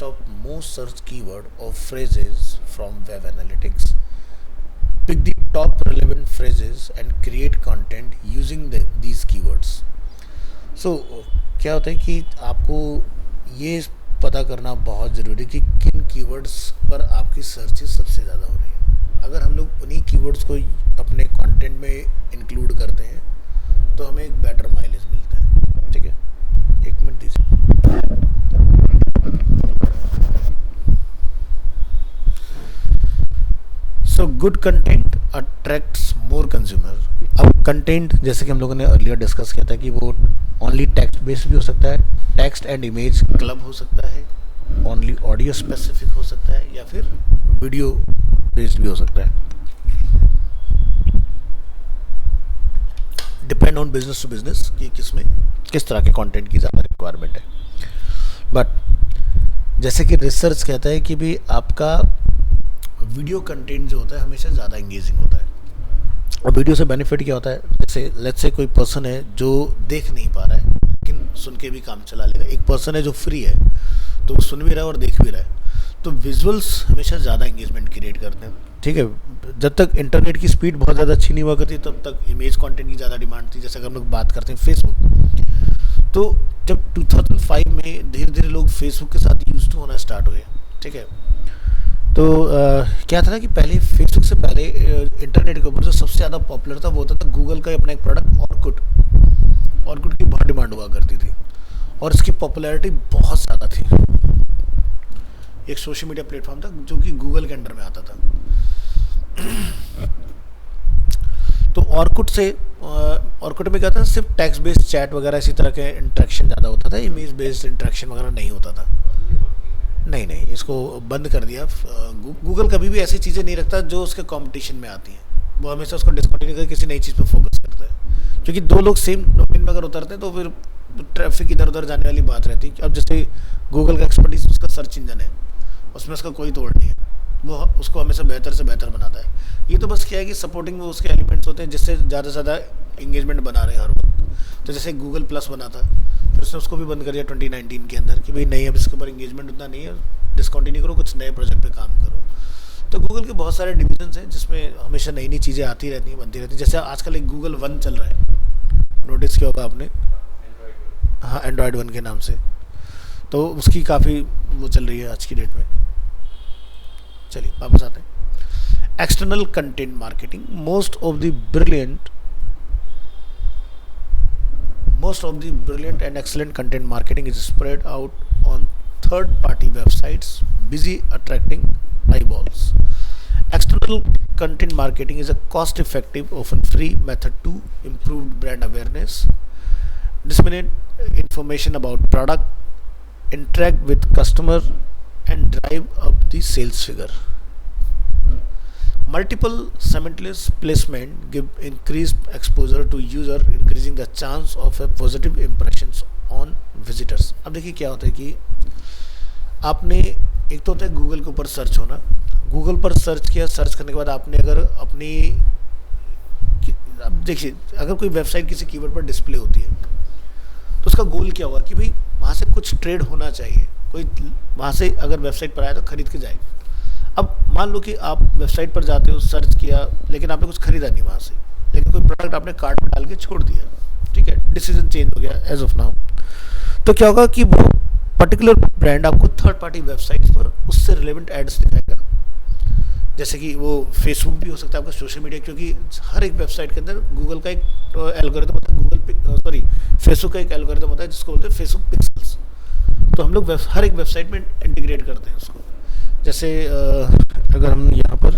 list of most searched keyword or phrases from web analytics. Pick the top relevant phrases and create content using these keywords. So क्या होता है कि आपको ये पता करना बहुत ज़रूरी है कि किन कीवर्ड्स पर आपकी सर्चेस सबसे ज़्यादा हो रही है। अगर हम लोग उन्हीं कीवर्ड्स को अपने कंटेंट में इंक्लूड करते हैं तो हमें एक बेटर माइलेज मिलता है। ठीक है, एक मिनट दीजिए। सो गुड कंटेंट अट्रैक्ट्स मोर कंज्यूमर। अब कंटेंट जैसे कि हम लोगों ने अर्लियर डिस्कस किया था कि वो ओनली टेक्स्ट बेस्ड भी हो सकता है, टेक्स्ट एंड इमेज क्लब हो सकता है, ओनली ऑडियो स्पेसिफिक हो सकता है, या फिर वीडियो बेस्ड भी हो सकता है। Depend on business to business कि किसमें किस तरह के कंटेंट की ज़्यादा रिक्वायरमेंट है। बट जैसे कि रिसर्च कहता है कि भी आपका वीडियो कंटेंट जो होता है हमेशा ज़्यादा इंगेजिंग होता है। और वीडियो से बेनिफिट क्या होता है, जैसे लेट्स से कोई पर्सन है जो देख नहीं पा रहा है लेकिन सुन के भी काम चला लेगा, एक पर्सन है जो फ्री है तो सुन भी रहा है और देख भी रहा है, तो विजुअल्स हमेशा ज़्यादा इंगेजमेंट क्रिएट करते हैं। ठीक है, जब तक इंटरनेट की स्पीड बहुत ज़्यादा अच्छी नहीं हुआ करती तब तक इमेज कंटेंट की ज़्यादा डिमांड थी। जैसे अगर हम लोग बात करते हैं फेसबुक, तो जब 2005 में धीरे धीरे लोग फेसबुक के साथ यूज टू होना स्टार्ट हुए। ठीक है, तो क्या था ना कि पहले फेसबुक से पहले इंटरनेट के ऊपर जो सबसे ज़्यादा पॉपुलर था वो होता था गूगल का अपना एक प्रोडक्ट ऑर्कुट की बहुत डिमांड हुआ करती थी और इसकी पॉपुलैरिटी बहुत ज़्यादा थी। एक सोशल मीडिया प्लेटफॉर्म था जो कि गूगल के अंडर में आता था। तो ऑर्कुट में क्या था, सिर्फ टेक्स्ट बेस्ड चैट वगैरह इसी तरह के इंटरेक्शन ज़्यादा होता था, इमेज बेस्ड इंटरेक्शन वगैरह नहीं होता था। नहीं, इसको बंद कर दिया। गूगल कभी भी ऐसी चीज़ें नहीं रखता जो उसके कंपटीशन में आती हैं, वो हमेशा उसको डिस्कंटिन्यू करके किसी नई चीज़ पे फोकस करता है, क्योंकि दो लोग सेम डोमेन में अगर उतरते हैं तो फिर ट्रैफिक इधर उधर जाने वाली बात रहती है। अब जैसे गूगल का एक्सपर्टीज उसका सर्च इंजन है, उसमें उसका कोई तोड़ नहीं है, वो उसको हमेशा बेहतर से बेहतर बनाता है। ये तो बस क्या है कि सपोर्टिंग में उसके एलिमेंट्स होते हैं जिससे ज़्यादा से ज़्यादा इंगेजमेंट बना रहे हैं हर वक्त। तो जैसे गूगल प्लस बना था, फिर उसने उसको भी बंद कर दिया 2019 के अंदर कि भाई नहीं, अब इसके ऊपर इंगेजमेंट उतना नहीं है, डिस्कंटिन्यू करो, कुछ नए प्रोजेक्ट पे काम करो। तो गूगल के बहुत सारे डिविजन्स हैं जिसमें हमेशा नई नई चीज़ें आती रहती हैं, बनती रहती हैं। जैसे आजकल एक गूगल वन चल रहा है, नोटिस किया होगा आपने? हाँ, एंड्रॉयड वन के नाम से। तो उसकी काफ़ी वो चल रही है आज की डेट में। चलिए वापस आते हैं। External content marketing. Most of the brilliant and excellent content marketing is spread out on third-party websites, busy attracting eyeballs. External content marketing is a cost-effective, often free method to improve brand awareness, disseminate information about product, interact with customer, and drive up the sales figure. Multiple simultaneous placement give increased exposure to user, increasing the chance of a positive impressions on visitors. अब देखिए क्या होता है कि आपने एक तो होता है गूगल के ऊपर सर्च होना, गूगल पर सर्च किया, सर्च करने के बाद आपने अगर अपनी, अब देखिए अगर कोई वेबसाइट किसी कीवर्ड पर डिस्प्ले होती है तो उसका गोल क्या हुआ कि भाई वहाँ से कुछ ट्रेड होना चाहिए, कोई वहाँ से अगर वेबसाइट पर आया तो खरीद के जाए। अब मान लो कि आप वेबसाइट पर जाते हो, सर्च किया, लेकिन आपने कुछ खरीदा नहीं वहाँ से, लेकिन कोई प्रोडक्ट आपने कार्ट में डाल के छोड़ दिया। ठीक है, डिसीजन चेंज हो गया एज ऑफ नाउ। तो क्या होगा कि वो पर्टिकुलर ब्रांड आपको थर्ड पार्टी वेबसाइट्स पर उससे रिलेवेंट एड्स दिखाएगा। जैसे कि वो फेसबुक भी हो सकता है आपका, सोशल मीडिया, क्योंकि हर एक वेबसाइट के अंदर गूगल का एक एल्गोरिथम होता है, फेसबुक का एक एल्गोरिथम होता है जिसको बोलते हैं फेसबुक पिक्सल्स। तो हम लोग हर एक वेबसाइट में इंटीग्रेट करते हैं उसको। जैसे अगर हम यहाँ पर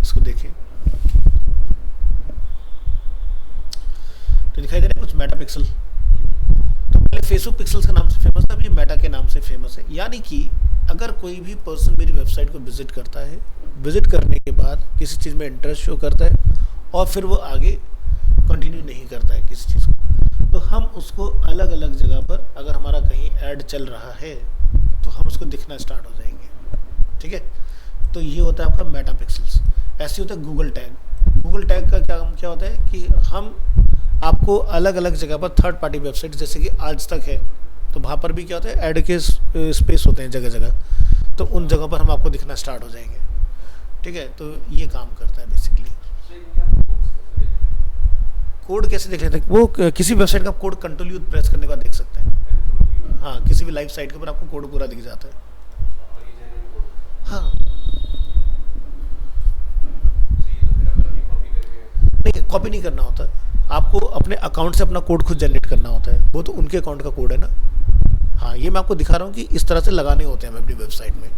इसको देखें तो दिखाई दे रहा है कुछ मेटा पिक्सल। तो पहले फेसबुक पिक्सल्स के नाम से फेमस था, अब ये मेटा के नाम से फेमस है। यानी कि अगर कोई भी पर्सन मेरी वेबसाइट को विजिट करता है, विजिट करने के बाद किसी चीज़ में इंटरेस्ट शो करता है और फिर वो आगे कंटिन्यू नहीं करता है किसी चीज़ को, तो हम उसको अलग अलग जगह पर, अगर हमारा कहीं ऐड चल रहा है तो हम उसको दिखना स्टार्ट हो जाएंगे। ठीक है, तो ये होता है आपका मेटा पिक्सल्स। ऐसे होता है गूगल टैग। गूगल टैग का क्या होता है कि हम आपको अलग अलग जगह पर थर्ड पार्टी वेबसाइट, जैसे कि आज तक है, तो वहाँ पर भी क्या होता है, ऐड के स्पेस होते हैं जगह जगह, तो उन जगह पर हम आपको दिखना स्टार्ट हो जाएंगे। ठीक है, तो ये काम करता है बेसिकली। कोड कैसे देख लेते हैं, वो किसी वेबसाइट का कोड कंट्रोल यू प्रेस करने के बाद देख सकते हैं। हाँ, किसी भी लाइव साइट के ऊपर आपको कोड पूरा दिख जाता है। हाँ, नहीं कॉपी नहीं करना होता, आपको अपने अकाउंट से अपना कोड खुद जनरेट करना होता है, वो तो उनके अकाउंट का कोड है ना। हाँ, ये मैं आपको दिखा रहा हूँ कि इस तरह से लगाने होते हैं हमें अपनी वेबसाइट में।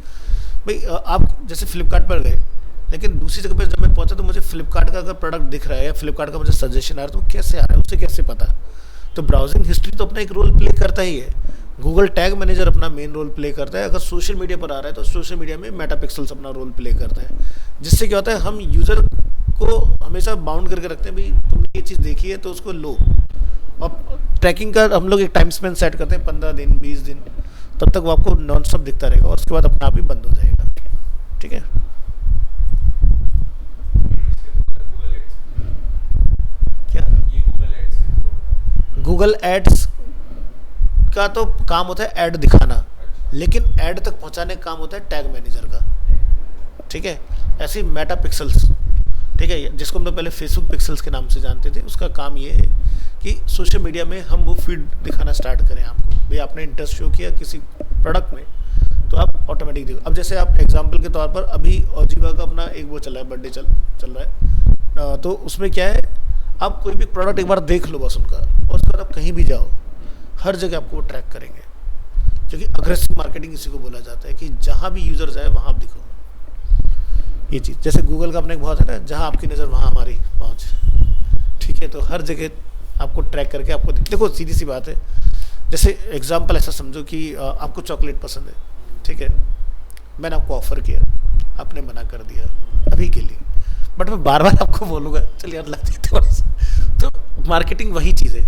भाई आप जैसे फ्लिपकार्ट पर गए, लेकिन दूसरी जगह पे जब मैं पहुंचा तो मुझे फ्लिपकार्ट का अगर प्रोडक्ट दिख रहा है या फ्लिपकार्ट का मुझे सजेशन आ रहा है, तो वो कैसे आ रहा है, उसे कैसे पता। तो ब्राउजिंग हिस्ट्री तो अपना एक रोल प्ले करता ही है, गूगल टैग मैनेजर अपना मेन रोल प्ले करता है। अगर सोशल मीडिया पर आ रहा है तो सोशल मीडिया में मेटा पिक्सल्स अपना रोल प्ले करता है, जिससे क्या होता है, हम यूज़र को हमेशा बाउंड करके रखते हैं, भाई तुमने ये चीज़ देखी है तो उसको लो। अब ट्रैकिंग का हम लोग एक टाइम स्पेन सेट करते हैं, 15 दिन 20 दिन, तब तक वो आपको नॉन स्टॉप दिखता रहेगा और उसके बाद अपने आप ही बंद हो जाएगा। ठीक है, क्या गूगल एड्स का तो काम होता है ऐड दिखाना, लेकिन ऐड तक पहुंचाने का काम होता है टैग मैनेजर का। ठीक है, ऐसे मेटा पिक्सल्स, ठीक है, जिसको हम लोग पहले फेसबुक पिक्सल्स के नाम से जानते थे, उसका काम ये है कि सोशल मीडिया में हम वो फीड दिखाना स्टार्ट करें आपको। भाई आपने इंटरेस्ट शो किया किसी प्रोडक्ट में, तो आप ऑटोमेटिक देखो। अब जैसे आप एग्जांपल के तौर पर अभी ऑजीवा का अपना एक वो चल रहा है, बर्थडे चल रहा है, तो उसमें क्या है, आप कोई भी प्रोडक्ट एक बार देख लो बस उनका, और उसके बाद आप कहीं भी जाओ, हर जगह आपको वो ट्रैक करेंगे, क्योंकि अग्रेसिव मार्केटिंग इसी को बोला जाता है कि जहाँ भी यूज़र जाए वहाँ आप दिखो। ये चीज़ जैसे गूगल का अपने एक बहुत है ना, जहाँ आपकी नज़र वहाँ हमारी पहुँच। ठीक है, तो हर जगह आपको ट्रैक करके आपको देखो, सीधी सी बात है। जैसे एग्जांपल ऐसा समझो कि आपको चॉकलेट पसंद है, ठीक है, मैंने आपको ऑफ़र किया, आपने मना कर दिया अभी के लिए, बट मैं बार बार आपको बोलूँगा चल यार ला देते थोड़ा सा। तो मार्केटिंग वही चीज़ है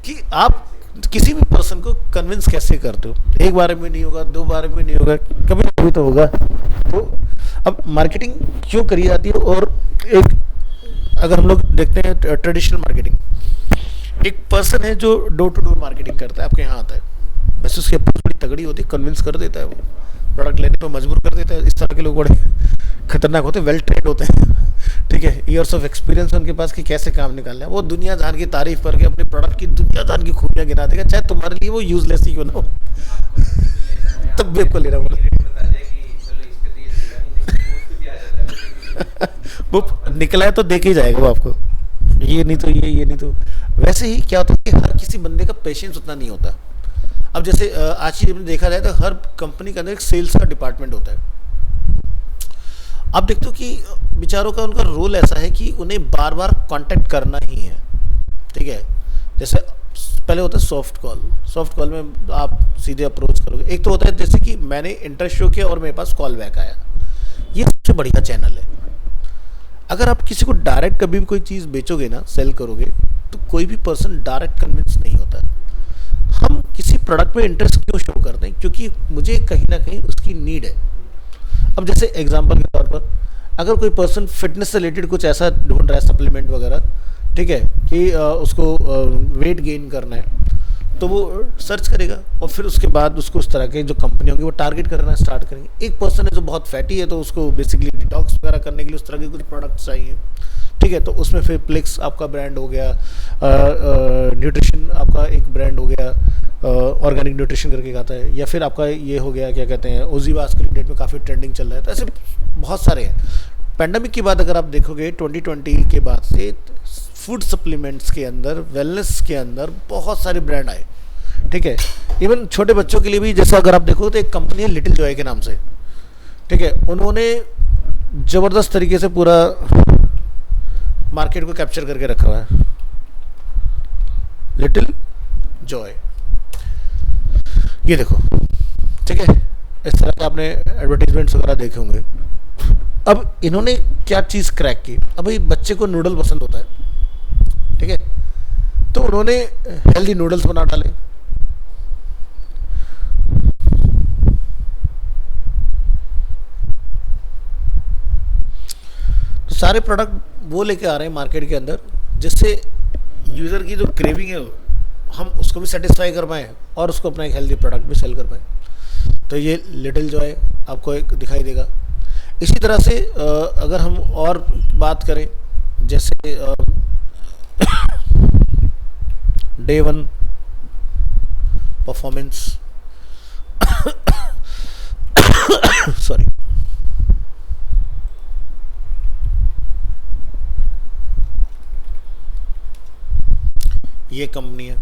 कि आप किसी भी पर्सन को कन्विंस कैसे करते हो। एक बार में नहीं होगा, 2 बार में नहीं होगा, कभी कभी तो होगा। तो अब मार्केटिंग क्यों करी जाती है, और एक अगर हम लोग देखते हैं ट्रेडिशनल मार्केटिंग, एक पर्सन है जो डोर टू डोर मार्केटिंग करता है, आपके यहाँ आता है, वैसे उसकी अप्रोच बड़ी तगड़ी होती है, कन्विंस कर देता है, वो प्रोडक्ट लेने पर मजबूर कर देता है। इस तरह के लोग बड़े खतरनाक होते हैं, वेल ट्रेंड होते हैं। ठीक है, ईयर्स ऑफ एक्सपीरियंस उनके पास कि कैसे काम निकालना है। वो दुनिया जान की तारीफ करके अपने प्रोडक्ट की दुनिया जान की खूबियाँ गिना देगा, चाहे तुम्हारे लिए वो यूजलेस ही क्यों ना हो। तब भी आपको लेना पड़ेगा। वो निकला है तो देख ही जाएगा वो आपको, ये नहीं तो ये नहीं तो। वैसे ही क्या होता है कि हर किसी बंदे का पेशेंस उतना नहीं होता। अब जैसे आज की में देखा जाए तो हर कंपनी के अंदर एक सेल्स का डिपार्टमेंट होता है। आप देखते हो कि बेचारों का उनका रोल ऐसा है कि उन्हें बार बार कांटेक्ट करना ही है। ठीक है, जैसे पहले होता है सॉफ्ट कॉल में आप सीधे अप्रोच करोगे। एक तो होता है जैसे कि मैंने इंटरेस्ट शो किया और मेरे पास कॉल बैक आया, ये सबसे बढ़िया चैनल है। अगर आप किसी को डायरेक्ट कभी भी कोई चीज़ बेचोगे ना, सेल करोगे, तो कोई भी पर्सन डायरेक्ट कन्विंस नहीं होता। हम किसी प्रोडक्ट में इंटरेस्ट क्यों शो करते हैं, क्योंकि मुझे कहीं ना कहीं उसकी नीड है। अब जैसे एग्जांपल के तौर पर अगर कोई पर्सन फिटनेस से रिलेटेड कुछ ऐसा ढूंढ रहा है, सप्लीमेंट वगैरह, ठीक है, कि उसको वेट गेन करना है, तो वो सर्च करेगा और फिर उसके बाद उसको उस तरह के जो कंपनी होंगी वो टारगेट करना स्टार्ट करेंगे। एक पर्सन है जो बहुत फैटी है, तो उसको बेसिकली डिटॉक्स वगैरह करने के लिए उस तरह के कुछ प्रोडक्ट्स चाहिए। ठीक है, तो उसमें फिर प्लेक्स आपका ब्रांड हो गया, न्यूट्रिशन आपका एक ब्रांड हो गया, ऑर्गेनिक न्यूट्रिशन करके आता है, या फिर आपका ये हो गया क्या कहते हैं, ओजीवा आज के डेट में काफ़ी ट्रेंडिंग चल रहा है। तो ऐसे बहुत सारे हैं। पैंडमिक की बात अगर आप देखोगे 2020 के बाद से फूड सप्लीमेंट्स के अंदर, वेलनेस के अंदर बहुत सारे ब्रांड आए। ठीक है, इवन छोटे बच्चों के लिए भी, जैसा अगर आप देखो तो एक कंपनी है लिटिल जॉय के नाम से। ठीक है, उन्होंने ज़बरदस्त तरीके से पूरा मार्केट को कैप्चर करके रखा हुआ है, लिटिल जॉय, ये देखो। ठीक है, इस तरह के आपने एडवर्टीजमेंट्स वगैरह देखे होंगे। अब इन्होंने क्या चीज़ क्रैक की, अब भाई बच्चे को नूडल पसंद होता है, ठीक है, तो उन्होंने हेल्दी नूडल्स बना डाले। तो सारे प्रोडक्ट वो लेके आ रहे हैं मार्केट के अंदर, जिससे यूज़र की जो क्रेविंग है हम उसको भी सेटिस्फाई कर पाएँ और उसको अपना एक हेल्दी प्रोडक्ट भी सेल कर पाएँ। तो ये लिटिल जॉय आपको एक दिखाई देगा। इसी तरह से अगर हम और बात करें, जैसे डे वन परफॉर्मेंस सॉरी, ये कंपनी है,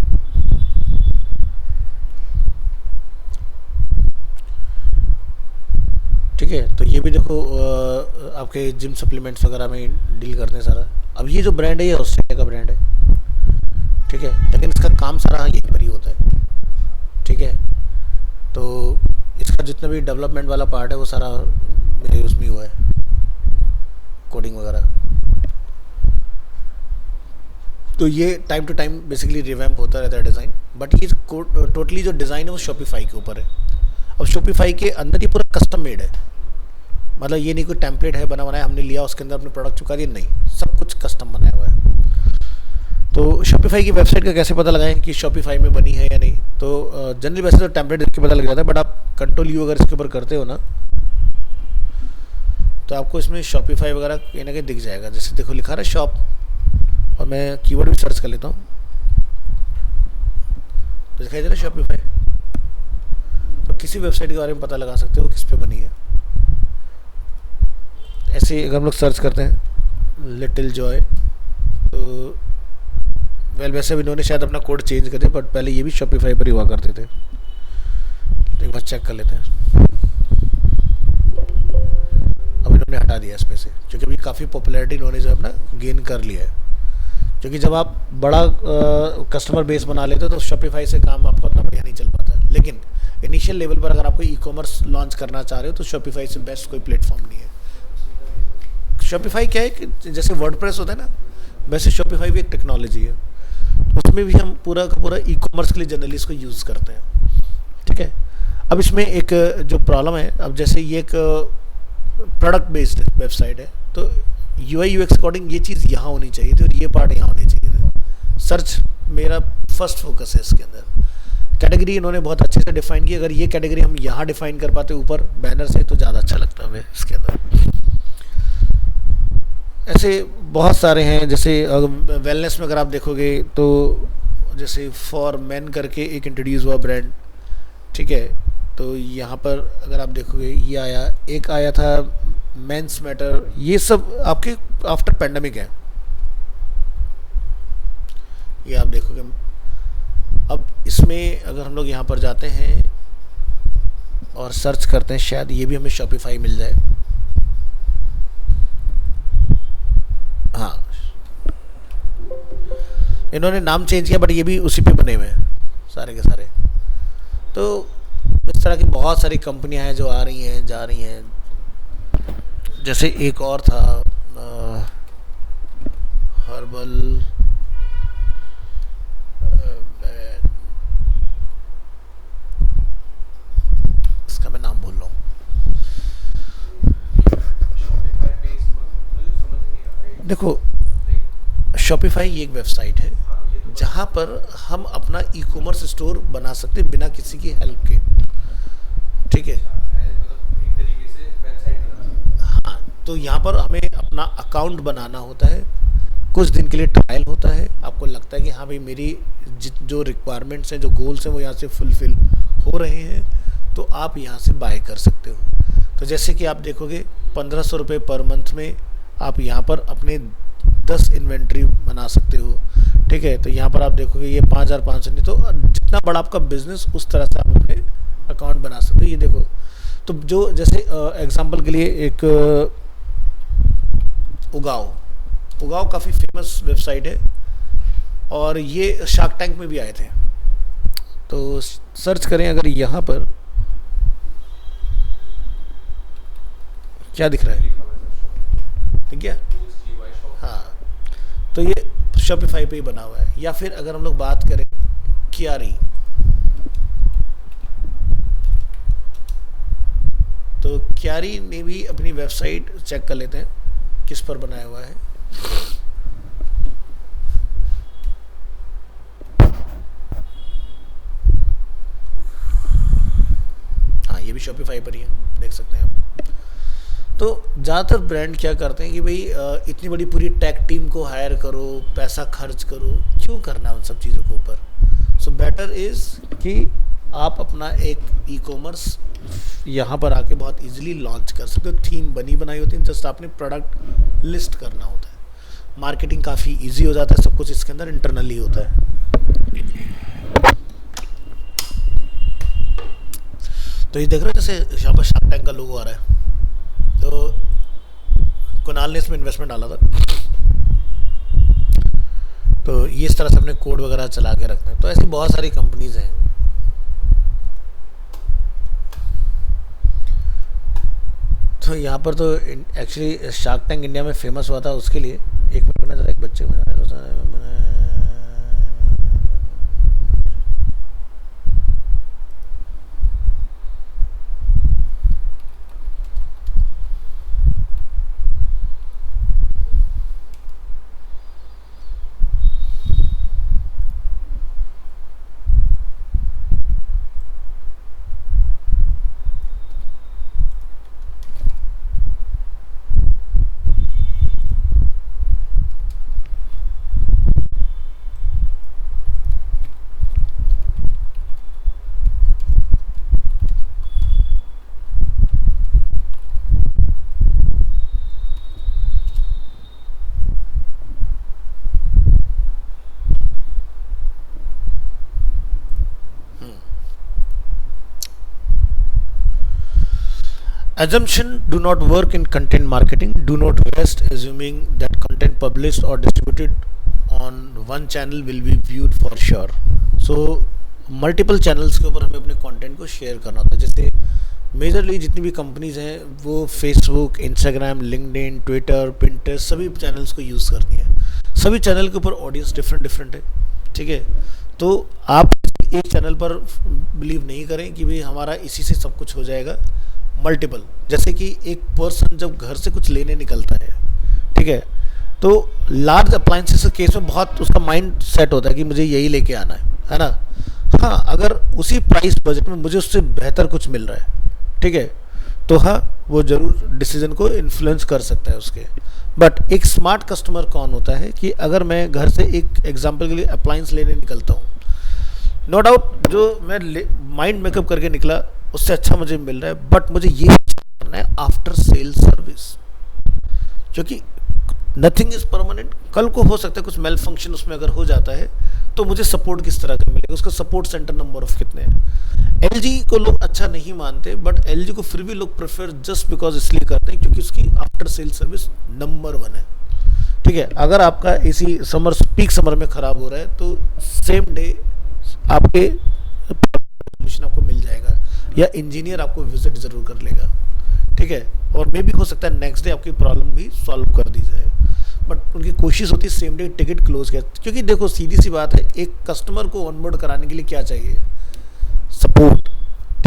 ठीक है। तो ये भी देखो आपके जिम सप्लीमेंट्स वगैरह में डील करते हैं सारा। अब ये जो ब्रांड है ये ऑस्ट्रेलिया का ब्रांड है, ठीक है, लेकिन इसका काम सारा यहीं पर ही होता है, ठीक है। तो इसका जितना भी डेवलपमेंट वाला पार्ट है वो सारा मेरे उसमें हुआ है, कोडिंग वगैरह। तो ये time to time basically revamp होता रहता है डिज़ाइन, बट ये टोटली जो डिज़ाइन है वो शॉपिफाई के ऊपर है। अब शॉपिफाई के अंदर ये पूरा कस्टम मेड है, मतलब ये नहीं कोई टेम्पलेट है बना बनाया हमने लिया उसके अंदर अपने प्रोडक्ट चुका दिया, नहीं, सब कुछ कस्टम बनाया हुआ है। तो शॉपिफाई की वेबसाइट का कैसे पता लगाएं कि शॉपिफाई में बनी है या नहीं? तो जनरली वैसे तो टेम्पलेट देख के पता लग जाता है, बट आप कंट्रोल यू अगर इसके ऊपर करते हो ना तो आपको इसमें शॉपिफाई वगैरह कहीं ना कहीं दिख जाएगा। जैसे देखो लिखा रहा है शॉप, और मैं कीवर्ड भी सर्च कर लेता हूँ तो दिखाई दे रहा है शॉपिफाई। तो किसी वेबसाइट के बारे में पता लगा सकते हो किस पे बनी है। ऐसे अगर हम लोग सर्च करते हैं लिटिल जॉय, तो वैसे भी इन्होंने शायद अपना कोड चेंज कर दिया, बट पहले ये भी शॉपिफाई पर ही हुआ करते थे। तो एक बार चेक कर लेते हैं। अब इन्होंने हटा दिया इस पे से, क्योंकि अभी काफ़ी पॉपुलैरिटी इन्होंने जो है अपना गेन कर लिया है। क्योंकि जब आप बड़ा कस्टमर बेस बना लेते हो तो शॉपिफाई से काम आपका उतना बढ़िया नहीं चल पाता। लेकिन इनिशियल लेवल पर अगर आपको ई कॉमर्स लॉन्च करना चाह रहे हो तो शॉपिफाई से बेस्ट कोई प्लेटफॉर्म नहीं है। शॉपिफाई क्या है कि जैसे वर्डप्रेस होता है ना, वैसे शॉपिफाई भी एक टेक्नोलॉजी है, उसमें भी हम पूरा का पूरा ई कॉमर्स के लिए जनरली इसको यूज़ करते हैं, ठीक है। अब इसमें एक जो प्रॉब्लम है, अब जैसे ये एक प्रोडक्ट बेस्ड वेबसाइट है, तो UI UX अकॉर्डिंग ये चीज़ यहाँ होनी चाहिए थी और ये पार्ट यहाँ होनी चाहिए था। सर्च मेरा फर्स्ट फोकस है इसके अंदर। कैटेगरी इन्होंने बहुत अच्छे से डिफाइन की, अगर ये कैटेगरी हम यहाँ डिफाइन कर पाते ऊपर बैनर से तो ज़्यादा अच्छा लगता हमें इसके अंदर। ऐसे बहुत सारे हैं, जैसे वेलनेस में अगर आप देखोगे तो जैसे फॉर मैन करके एक इंट्रोड्यूस हुआ ब्रांड, ठीक है। तो यहाँ पर अगर आप देखोगे ये आया, एक आया था मेंस मैटर, ये सब आपके आफ्टर पैंडमिक है, ये आप देखोगे। अब इसमें अगर हम लोग यहाँ पर जाते हैं और सर्च करते हैं, शायद ये भी हमें शॉपिफाई मिल जाए। हाँ, इन्होंने नाम चेंज किया बट ये भी उसी पे बने हुए हैं सारे के सारे। तो इस तरह की बहुत सारी कंपनियां हैं जो आ रही हैं जा रही हैं। जैसे एक और था हर्बल, इसका मैं नाम भूल रहा हूँ। देखो शॉपिफाई एक वेबसाइट है जहाँ पर हम अपना ई कॉमर्स स्टोर बना सकते हैं बिना किसी की हेल्प के, ठीक है। हाँ, तो यहाँ पर हमें अपना अकाउंट बनाना होता है, कुछ दिन के लिए ट्रायल होता है। आपको लगता है कि हाँ भाई मेरी जो रिक्वायरमेंट्स हैं, जो गोल्स हैं वो यहाँ से फुलफिल हो रहे हैं, तो आप यहाँ से बाय कर सकते हो। तो जैसे कि आप देखोगे 1500 रुपये पर मंथ में आप यहाँ पर अपने 10 इन्वेंट्री बना सकते हो, ठीक है। तो यहाँ पर आप देखोगे ये 5500, नहीं तो जितना बड़ा आपका बिजनेस उस तरह से आप अपने अकाउंट बना सकते हो। ये देखो, तो जो जैसे एग्जांपल के लिए एक उगाओ काफ़ी फेमस वेबसाइट है और ये शार्क टैंक में भी आए थे। तो सर्च करें अगर यहाँ पर क्या दिख रहा है, ठीक है। हाँ, तो ये शॉपिफाई पे ही बना हुआ है। या फिर अगर हम लोग बात करें क्यारी, तो क्यारी ने भी अपनी वेबसाइट चेक कर लेते हैं किस पर बनाया हुआ है। शॉपिफाई पर ही है, देख सकते हैं आप। तो ज़्यादातर ब्रांड क्या करते हैं कि भाई इतनी बड़ी पूरी टेक टीम को हायर करो, पैसा खर्च करो, क्यों करना है उन सब चीज़ों के ऊपर। सो बेटर इज़ कि आप अपना एक ई कॉमर्स यहाँ पर आके बहुत इजीली लॉन्च कर सकते हो। थीम बनी बनाई होती है, जस्ट आपने प्रोडक्ट लिस्ट करना होता है। मार्केटिंग काफ़ी इजी हो जाता है, सब कुछ इसके अंदर इंटरनली होता है। तो ये देख रहे हो जैसे यहाँ पर शार्क टैंक का लोगो आ रहा है, तो कुणाल ने इसमें इन्वेस्टमेंट डाला था। तो ये इस तरह से अपने कोड वगैरह चला के रखते हैं। तो ऐसी बहुत सारी कंपनीज हैं। तो यहाँ पर तो एक्चुअली शार्क टैंक इंडिया में फेमस हुआ था उसके लिए। एक मिनट में ज़रा एक बच्चे को Assumption do not work in content marketing. Do not rest assuming that content published or distributed on one channel will be viewed for sure. So multiple channels के ऊपर हमें अपने कंटेंट को शेयर करना होता है। जैसे मेजरली जितनी भी कंपनीज हैं वो Facebook, Instagram, LinkedIn, Twitter, Pinterest सभी चैनल्स को यूज़ करती हैं। सभी चैनल के ऊपर ऑडियंस डिफरेंट है, ठीक है। तो आप एक चैनल पर बिलीव नहीं करें कि भाई हमारा इसी से सब कुछ हो जाएगा। मल्टीपल, जैसे कि एक पर्सन जब घर से कुछ लेने निकलता है, ठीक है, तो लार्ज अप्लायंसेस के केस में बहुत उसका माइंड सेट होता है कि मुझे यही लेके आना है ना। हाँ, अगर उसी प्राइस बजट में मुझे उससे बेहतर कुछ मिल रहा है, ठीक है, तो हाँ वो ज़रूर डिसीजन को इन्फ्लुएंस कर सकता है उसके। बट एक स्मार्ट कस्टमर कौन होता है कि अगर मैं घर से एक एग्जांपल के लिए अप्लायंस लेने निकलता हूँ, नो डाउट जो मैं माइंड मेकअप करके निकला उससे अच्छा मुझे मिल रहा है, बट मुझे ये करना है आफ्टर सेल सर्विस, क्योंकि नथिंग इज़ परमानेंट। कल को हो सकता है कुछ मेल फंक्शन उसमें अगर हो जाता है तो मुझे सपोर्ट किस तरह का मिलेगा, उसका सपोर्ट सेंटर नंबर ऑफ कितने हैं। एलजी को लोग अच्छा नहीं मानते, बट एलजी को फिर भी लोग प्रेफर जस्ट बिकॉज इसलिए करते हैं क्योंकि उसकी आफ्टर सेल सर्विस नंबर 1 है, ठीक है। अगर आपका एसी समर पीक समर में ख़राब हो रहा है तो सेम डे आपके सोल्यूशन आपको मिल जाएगा, या इंजीनियर आपको विजिट ज़रूर कर लेगा, ठीक है। और मे भी हो सकता है नेक्स्ट डे आपकी प्रॉब्लम भी सॉल्व कर दी जाए, बट उनकी कोशिश होती है सेम डे टिकट क्लोज किया। क्योंकि देखो सीधी सी बात है, एक कस्टमर को ऑनबोर्ड कराने के लिए क्या चाहिए, सपोर्ट,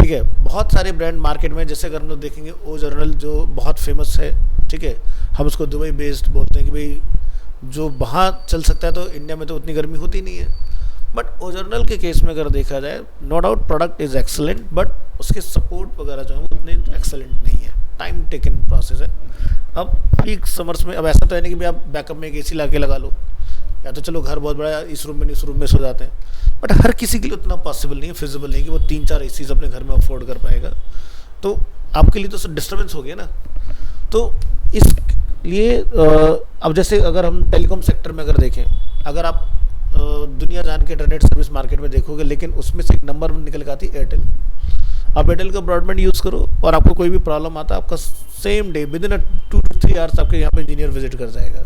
ठीक है। बहुत सारे ब्रांड मार्केट में, जैसे अगर हम लोग देखेंगे ओ जर्नल जो बहुत फेमस है, ठीक है, हम उसको दुबई बेस्ड बोलते हैं कि भाई जो वहाँ चल सकता है, तो इंडिया में तो उतनी गर्मी होती नहीं है। बट ओ जर्नल के केस में अगर देखा जाए, no doubt product is excellent, but उसके सपोर्ट वगैरह जो है वो उतने एक्सेलेंट नहीं है, टाइम टेकन प्रोसेस है। अब पीक समर्स में अब ऐसा तो है नहीं कि भाई आप बैकअप में एक एसी ला के लगा लो, या तो चलो घर बहुत बड़ा है, इस रूम में नहीं उस रूम में सो जाते हैं, बट हर किसी के लिए उतना पॉसिबल नहीं है, फिजिबल नहीं कि वो 3-4 एसीज अपने घर में अफोर्ड कर पाएगा। तो आपके लिए तो डिस्टर्बेंस हो गया ना। तो इसलिए अब जैसे अगर हम टेलीकॉम सेक्टर में अगर देखें, अगर आप दुनिया जान के इंटरनेट सर्विस मार्केट में देखोगे, लेकिन उसमें से एक नंबर निकल के आती है एयरटेल। आप एयरटेल का ब्रॉडबैंड यूज़ करो और आपको कोई भी प्रॉब्लम आता है, आपका same day with in 2 to 3 hours आपके यहाँ पे इंजीनियर विजिट कर जाएगा,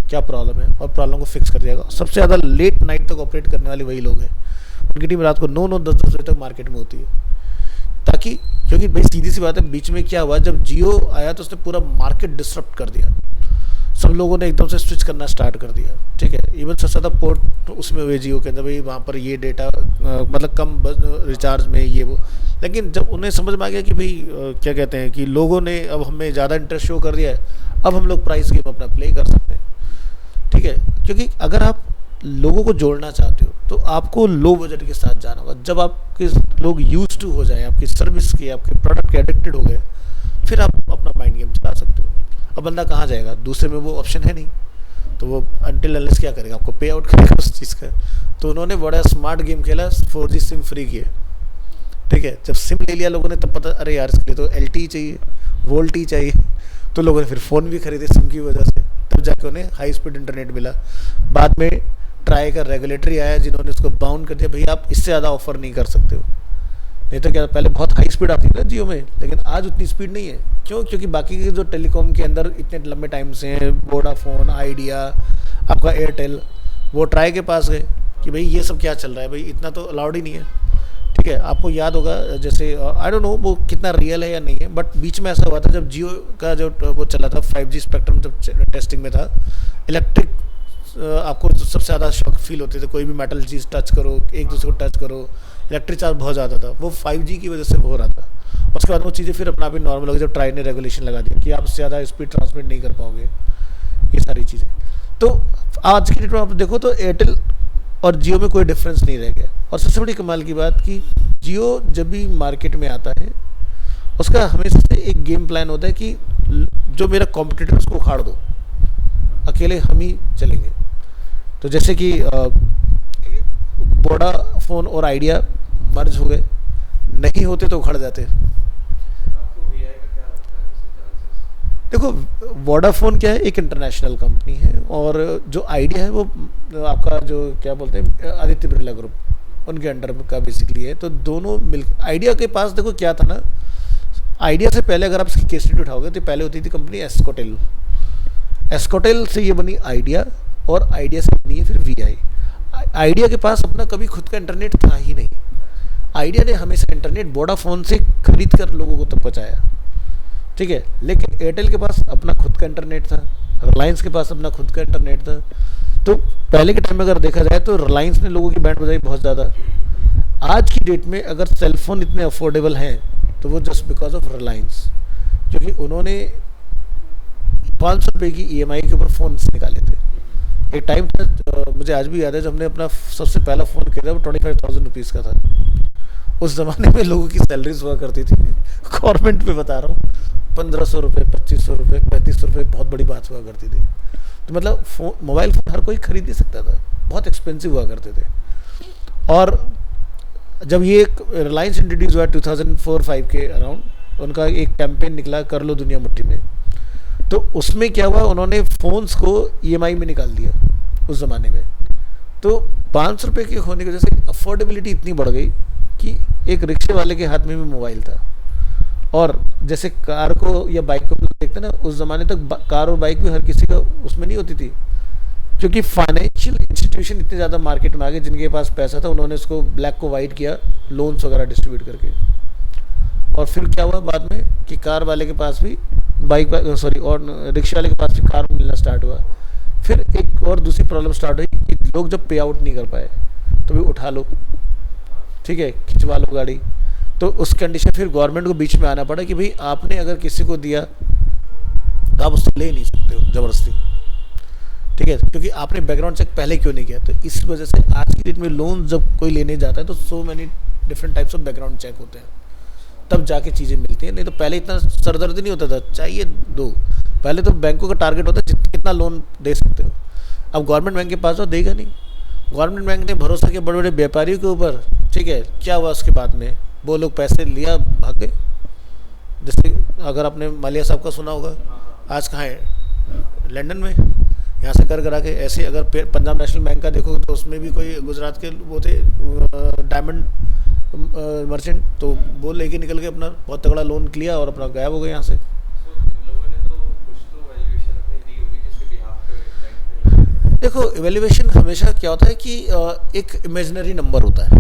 क्या प्रॉब्लम है, और प्रॉब्लम को फिक्स कर जाएगा। सबसे ज़्यादा लेट नाइट तक ऑपरेट करने वाले वही लोग हैं, उनकी टीम रात को 9-9, 10-10 बजे तक मार्केट में होती है। ताकि क्योंकि भाई सीधी सी बात है, बीच में क्या हुआ, जब जियो आया तो उसने पूरा मार्केट डिसरप्ट कर दिया, सब लोगों ने एकदम से स्विच करना स्टार्ट कर दिया, ठीक है। इवन सबसे ज़्यादा पोर्ट उसमें हुए जियो के अंदर, भाई वहाँ पर ये डेटा मतलब कम रिचार्ज में ये वो। लेकिन जब उन्हें समझ में आ गया कि भाई क्या कहते हैं कि लोगों ने अब हमें ज़्यादा इंटरेस्ट शो कर दिया है, अब हम लोग प्राइस गेम अपना प्ले कर सकते हैं, ठीक है। क्योंकि अगर आप लोगों को जोड़ना चाहते हो तो आपको लो बजट के साथ जाना होगा। जब आपके लोग यूज टू हो जाए आपकी सर्विस के, आपके प्रोडक्ट के एडिक्टेड हो गए, फिर आप अपना माइंड गेम चला सकते हो। अब बंदा कहाँ जाएगा, दूसरे में वो ऑप्शन है नहीं, तो वो अनटिल अनलेस क्या करेगा, आपको पे आउट करेगा उस चीज़ का। तो उन्होंने बड़ा स्मार्ट गेम खेला, 4G सिम फ्री किए। ठीक है, जब सिम ले लिया लोगों ने तब पता अरे यार इसके लिए तो LTE चाहिए, वोल्टी चाहिए, तो लोगों ने फिर फ़ोन भी खरीदे सिम की वजह से, तब जाके उन्हें हाई स्पीड इंटरनेट मिला। बाद में ट्राई का रेगुलेटरी आया जिन्होंने उसको बाउंड कर दिया, भैया आप इससे ज़्यादा ऑफर नहीं कर सकते हो। नहीं तो क्या, पहले बहुत हाई स्पीड आती थी ना जियो में, लेकिन आज उतनी स्पीड नहीं है। क्यों? क्योंकि बाकी के जो टेलीकॉम के अंदर इतने लंबे टाइम से हैं, वोडाफोन, आइडिया, आपका एयरटेल, वो ट्राई के पास गए कि भाई ये सब क्या चल रहा है, भाई इतना तो अलाउड ही नहीं है। ठीक है, आपको याद होगा जैसे आई डोंट नो वो कितना रियल है या नहीं है, बट बीच में ऐसा हुआ था जब जियो का जो वो चला था 5G स्पेक्ट्रम जब टेस्टिंग में था, इलेक्ट्रिक आपको सबसे ज़्यादा शॉक फील होते थे, कोई भी मेटल चीज़ टच करो, एक दूसरे को टच करो, इलेक्ट्रिक चार्ज बहुत ज़्यादा था, वो 5G की वजह से हो रहा था। उसके बाद वो चीज़ें फिर अपना भी नॉर्मल हो गई जब ट्राई ने रेगुलेशन लगा दिया कि आप ज़्यादा स्पीड ट्रांसमिट नहीं कर पाओगे, ये सारी चीज़ें। तो आज की डेट में आप देखो तो एयरटेल और जियो में कोई डिफरेंस नहीं रह गया। और सबसे बड़ी कमाल की बात कि जियो जब भी मार्केट में आता है उसका हमेशा से एक गेम प्लान होता है कि जो मेरा कॉम्पिटिटर उसको उखाड़ दो, अकेले हम ही चलेंगे। तो जैसे कि वोडाफोन और आइडिया मर्ज हो गए, नहीं होते तो उखड़ जाते। देखो वोडाफोन क्या है, एक इंटरनेशनल कंपनी है, और जो आइडिया है वो आपका जो क्या बोलते हैं आदित्य बिरला ग्रुप, उनके अंडर का बेसिकली है। तो दोनों मिल, आइडिया के पास देखो क्या था ना, आइडिया से पहले अगर आप इसकी केस स्टडी उठाओगे तो पहले होती थी कंपनी एस्कोटेल, एस्कोटेल से ये बनी आइडिया, और आइडिया से बनी है फिर VI। आइडिया के पास अपना कभी खुद का इंटरनेट था ही नहीं। आइडिया ने हमेशा इंटरनेट वोडाफोन से खरीद कर लोगों को तक पहुँचाया। ठीक है, लेकिन एयरटेल के पास अपना खुद का इंटरनेट था, रिलायंस के पास अपना खुद का इंटरनेट था। तो पहले के टाइम में अगर देखा जाए तो रिलायंस ने लोगों की बैंड बजाई बहुत ज़्यादा। आज की डेट में अगर सेलफोन इतने अफोर्डेबल हैं तो वो जस्ट बिकॉज ऑफ रिलायंस, क्योंकि उन्होंने 500 रुपये की EMI के ऊपर फ़ोन निकाले थे। एक टाइम था, मुझे आज भी याद है, जब हमने अपना सबसे पहला फ़ोन खरीदा वो 25,000 रुपीज़ का था। उस ज़माने में लोगों की सैलरीज हुआ करती थी, गवर्नमेंट में बता रहा हूँ, 1500 रुपये, 2500 रुपये, 3500 रुपये बहुत बड़ी बात हुआ करती थी। तो मतलब मोबाइल फ़ोन हर कोई खरीद नहीं सकता था, बहुत एक्सपेंसिव हुआ करते थे। और जब ये एक रिलायंस इंट्रोड्यूस हुआ 2004-05 के अराउंड, उनका एक कैंपेन निकला कर लो दुनिया मुट्ठी में, तो उसमें क्या हुआ, उन्होंने फ़ोन्स को EMI में निकाल दिया उस ज़माने में। तो 500 रुपये के होने की वजह से अफोर्डेबिलिटी इतनी बढ़ गई कि एक रिक्शे वाले के हाथ में भी मोबाइल था। और जैसे कार को या बाइक को देखते ना, उस ज़माने तक कार और बाइक भी हर किसी का उसमें नहीं होती थी, क्योंकि फाइनेंशियल इंस्टीट्यूशन इतने ज़्यादा मार्केट में आ गए, जिनके पास पैसा था उन्होंने उसको ब्लैक को वाइट किया, लोन्स वगैरह डिस्ट्रीब्यूट करके। और फिर क्या हुआ बाद में कि कार वाले के पास भी बाइक, सॉरी, और रिक्शे वाले के पास भी कार मिलना स्टार्ट हुआ। फिर एक और दूसरी प्रॉब्लम स्टार्ट हुई कि लोग जब पे आउट नहीं कर पाए तो भी उठा लो, ठीक है, खिंचवा लो गाड़ी। तो उस कंडीशन फिर गवर्नमेंट को बीच में आना पड़ा कि भाई आपने अगर किसी को दिया तो आप उससे ले नहीं सकते हो ज़बरदस्ती, ठीक है, क्योंकि आपने बैकग्राउंड चेक पहले क्यों नहीं किया। तो इस वजह से आज की डेट में लोन जब कोई लेने जाता है तो so many different types of background check होते हैं, तब जाके चीज़ें मिलती हैं। नहीं तो पहले इतना सरदर्दी नहीं होता था, चाहिए दो। पहले तो बैंकों का टारगेट होता है कितना लोन दे सकते हो। अब गवर्नमेंट बैंक के पास तो देगा नहीं, गवर्नमेंट बैंक ने भरोसा किया बड़े बड़े व्यापारियों के ऊपर, ठीक है, क्या हुआ उसके बाद में, वो लोग पैसे लिया भाग गए। जैसे अगर आपने मालिया साहब का सुना होगा, आज कहाँ है, लंदन में, यहाँ से कर करा के। ऐसे अगर पंजाब नेशनल बैंक का देखो तो उसमें भी कोई गुजरात के वो थे डायमंड मर्चेंट, तो वो लेके निकल के अपना बहुत तगड़ा लोन लिया और अपना गायब हो गए यहाँ से। देखो इवेल्युएशन हमेशा क्या होता है कि एक इमेजिनरी नंबर होता है,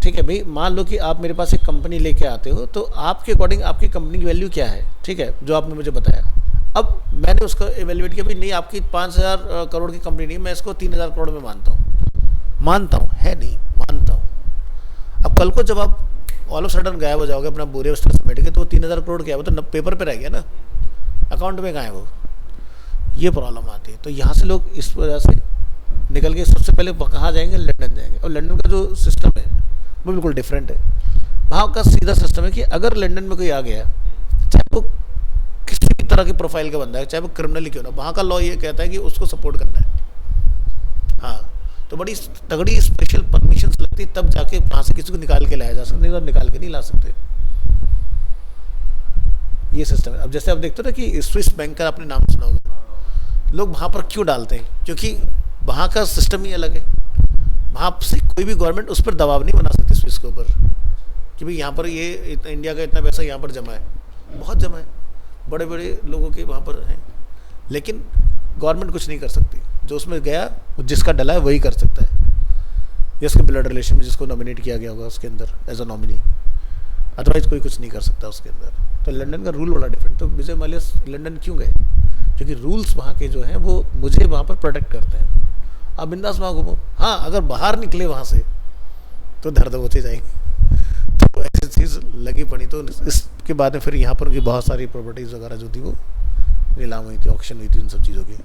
ठीक है भाई। मान लो कि आप मेरे पास एक कंपनी लेके आते हो, तो आपके अकॉर्डिंग आपकी कंपनी की वैल्यू क्या है, ठीक है, जो आपने मुझे बताया। अब मैंने उसका इवेल्युएट किया, भाई नहीं आपकी 5,000 करोड़ की कंपनी नहीं, मैं इसको 3,000 करोड़ में मानता हूँ, है नहीं, मानता हूँ। अब कल को जब आप ऑल ऑफ सडन गायब हो जाओगे अपना बुरे अवस्था समेट के, तो 3,000 करोड़ क्या है, वो तो पेपर पे रह गया ना, अकाउंट में कहाँ है वो, ये प्रॉब्लम आती है। तो यहाँ से लोग इस वजह से निकल के सबसे पहले वो कहाँ जाएंगे, लंदन जाएंगे। और लंदन का जो सिस्टम है वो बिल्कुल डिफरेंट है। वहाँ का सीधा सिस्टम है कि अगर लंदन में कोई आ गया, चाहे वो किसी भी तरह की प्रोफाइल का बंदा है, चाहे वो क्रिमिनल ही क्यों ना, वहाँ का लॉ ये कहता है कि उसको सपोर्ट करना है। हाँ, तो बड़ी तगड़ी स्पेशल परमिशन लगती तब जाके वहाँ से किसी को निकाल के लाया जा सकता, नहीं तो निकाल के नहीं ला सकते। ये सिस्टम है। अब जैसे आप देखते हो ना कि स्विस बैंक का आपने नाम सुना होगा, लोग वहाँ पर क्यों डालते हैं, क्योंकि वहाँ का सिस्टम ही अलग है। वहाँ से कोई भी गवर्नमेंट उस पर दबाव नहीं बना सकती स्विस के ऊपर कि भाई यहाँ पर ये इंडिया का इतना पैसा यहाँ पर जमा है, बहुत जमा है, बड़े बड़े लोगों के वहाँ पर हैं, लेकिन गवर्नमेंट कुछ नहीं कर सकती। जो उसमें गया, जिसका डला है वही कर सकता है, या उसके ब्लड रिलेशन में जिसको नॉमिनेट किया गया होगा उसके अंदर एज अ नॉमिनी, अदरवाइज कोई कुछ नहीं कर सकता उसके अंदर। तो लंदन का रूल बड़ा डिफरेंट। तो विजय माल्या लंदन क्यों गए, क्योंकि रूल्स वहाँ के जो हैं वो मुझे वहाँ पर प्रोटेक्ट करते हैं। आप बिंदास वहाँ घूमो, हाँ अगर बाहर निकले वहाँ से तो दर्द होते जाएंगे। तो ऐसी चीज़ लगी पड़ी। तो इसके बाद में फिर यहाँ पर की बहुत सारी प्रॉपर्टीज़ वगैरह जो थी वो नीलाम हुई थी, ऑक्शन हुई थी उन सब चीज़ों की।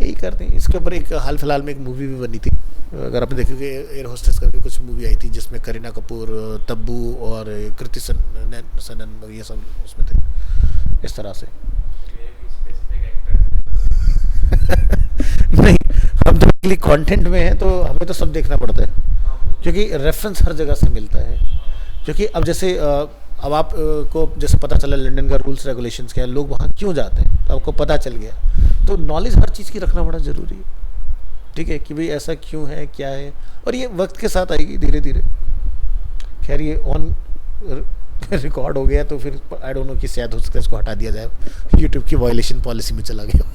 यही करते हैं। इसके ऊपर एक हाल फिलहाल में एक मूवी भी बनी थी, अगर आपने देखोगे, एयर होस्टेस करके कुछ मूवी आई थी जिसमें करीना कपूर, तब्बू और कृति सनन ये सब उसमें थे, इस तरह से। नहीं, हम तो कंटेंट में हैं तो हमें तो सब देखना पड़ता है, क्योंकि रेफरेंस हर जगह से मिलता है। क्योंकि अब जैसे अब आप को जैसे पता चला लंदन का रूल्स रेगुलेशंस क्या है, लोग वहाँ क्यों जाते हैं, तो आपको पता चल गया। तो नॉलेज हर चीज़ की रखना बड़ा ज़रूरी है, ठीक है, कि भाई ऐसा क्यों है, क्या है, और ये वक्त के साथ आएगी धीरे धीरे। खैर ये ऑन रिकॉर्ड हो गया तो फिर आई डोंट नो कि शायद हो सकता है इसको हटा दिया जाए, यूट्यूब की वायलेशन पॉलिसी में चला गया।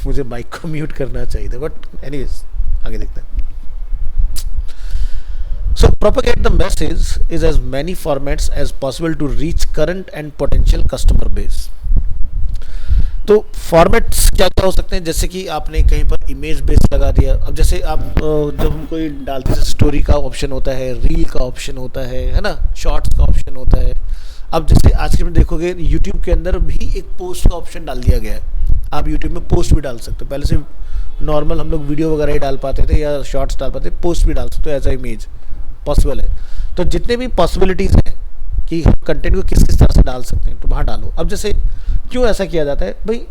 मुझे माइक को म्यूट करना चाहिए था, बट एनीवेज आगे देखते हैं। So propagate the message is as many formats as possible to reach current and potential customer base. तो फॉर्मेट्स क्या क्या हो सकते हैं, जैसे कि आपने कहीं पर इमेज बेस लगा दिया। अब जैसे आप जब हम कोई डालते हैं, स्टोरी का ऑप्शन होता है, रील का ऑप्शन होता है ना, शॉर्ट्स का ऑप्शन होता है। अब जैसे आज के में देखोगे यूट्यूब के अंदर भी एक पोस्ट का ऑप्शन डाल दिया गया है, आप यूट्यूब में पोस्ट भी डाल सकते हो। पहले से नॉर्मल हम लोग वीडियो वगैरह ही डाल पाते थे या शॉर्ट्स डाल पाते थे, पोस्ट भी डाल सकते हो एज अ इमेज, पॉसिबल है। तो जितने भी पॉसिबिलिटीज़ हैं कि कंटेंट को किस किस तरह से डाल सकते हैं, तो वहाँ डालो। अब जैसे क्यों ऐसा किया जाता है भाई,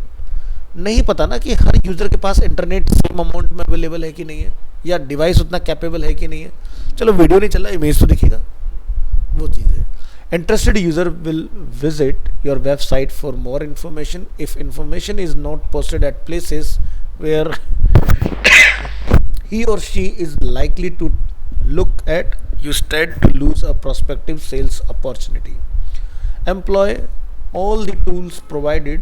नहीं पता ना कि हर यूज़र के पास इंटरनेट सेम अमाउंट में अवेलेबल है कि नहीं है, या डिवाइस उतना कैपेबल है कि नहीं है। चलो वीडियो नहीं चल रहा, इमेज तो दिखेगा, वो चीज़ है। Interested user will visit your website for more information if information is not posted at places where he or she is likely to look at, you stand to lose a prospective sales opportunity. Employ all the tools provided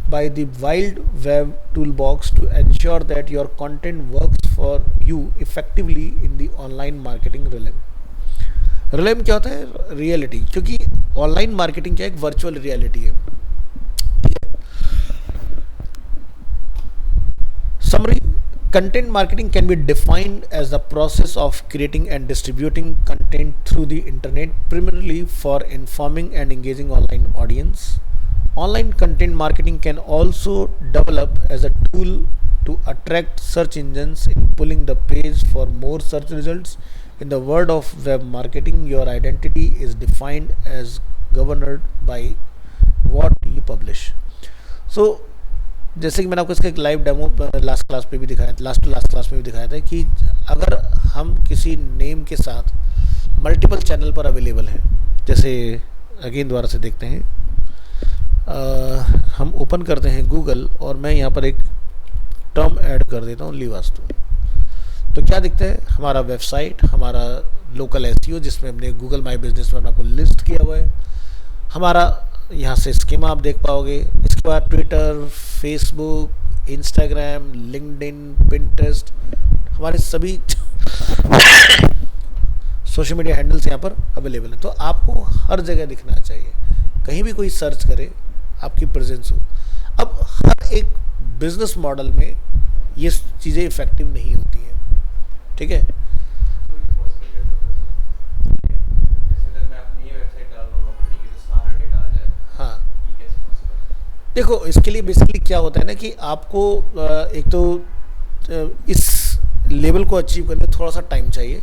by the Wild Web toolbox to ensure that your content works for you effectively in the online marketing realm. realm क्या होता है, reality, क्योंकि online marketing क्या है, एक virtual reality है। Summary: Content marketing can be defined as the process of creating and distributing content through the internet, primarily for informing and engaging online audience. Online content marketing can also develop as a tool to attract search engines in pulling the page for more search results. In the world of web marketing, your identity is defined as governed by what you publish. So जैसे कि मैंने आपको इसका एक live demo last class पे भी दिखाया, last to last class में भी दिखाया था कि अगर हम किसी नेम के साथ मल्टीपल चैनल पर अवेलेबल हैं, जैसे अगेन दोबारा से देखते हैं, हम ओपन करते हैं गूगल और मैं यहाँ पर एक टर्म ऐड कर देता हूँ, लीवास्तु। तो क्या दिखता है, हमारा वेबसाइट, हमारा लोकल एसईओ जिसमें हमने गूगल माई बिजनेस पर आपको लिस्ट किया हुआ है, हमारा यहाँ से स्कीमा आप देख पाओगे। इसके बाद Twitter, Facebook, Instagram, LinkedIn, Pinterest, हमारे सभी सोशल मीडिया हैंडल्स यहाँ पर अवेलेबल है। तो आपको हर जगह दिखना चाहिए, कहीं भी कोई सर्च करे आपकी प्रेजेंस हो। अब हर एक बिजनेस मॉडल में ये चीज़ें इफेक्टिव नहीं होती हैं, ठीक है। देखो इसके लिए बेसिकली क्या होता है ना कि आपको एक तो इस लेवल को अचीव करने में थोड़ा सा टाइम चाहिए,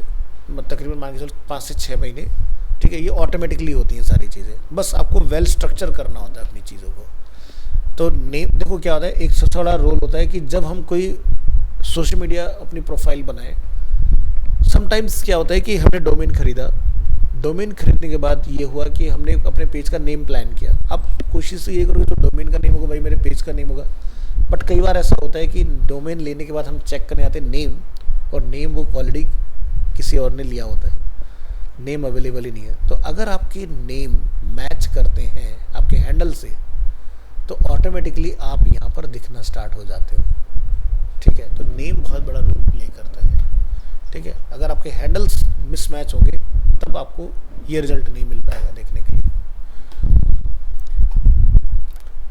तकरीबन मान के चलो 5 से 6 महीने। ठीक है, ये ऑटोमेटिकली होती हैं सारी चीज़ें, बस आपको वेल स्ट्रक्चर करना होता है अपनी चीज़ों को। तो नेम देखो क्या होता है, एक सबसे बड़ा रोल होता है कि जब हम कोई सोशल मीडिया अपनी प्रोफाइल बनाए, समटाइम्स क्या होता है कि हमने डोमेन खरीदा, डोमेन खरीदने के बाद ये हुआ कि हमने अपने पेज का नेम प्लान किया। अब कोशिश ये करोगे तो डोमेन का नेम होगा, भाई मेरे पेज का नेम होगा। बट कई बार ऐसा होता है कि डोमेन लेने के बाद हम चेक करने आते हैं नेम, और नेम वो ऑलरेडी किसी और ने लिया होता है, नेम अवेलेबल ही नहीं है। तो अगर आपके नेम मैच करते हैं आपके हैंडल से, तो ऑटोमेटिकली आप यहाँ पर दिखना स्टार्ट हो जाते हो। ठीक है, तो नेम बहुत बड़ा रोल प्ले करता है। ठीक है, अगर आपके हैंडल्स मिसमैच होंगे तब आपको ये रिजल्ट नहीं मिल पाएगा देखने के लिए।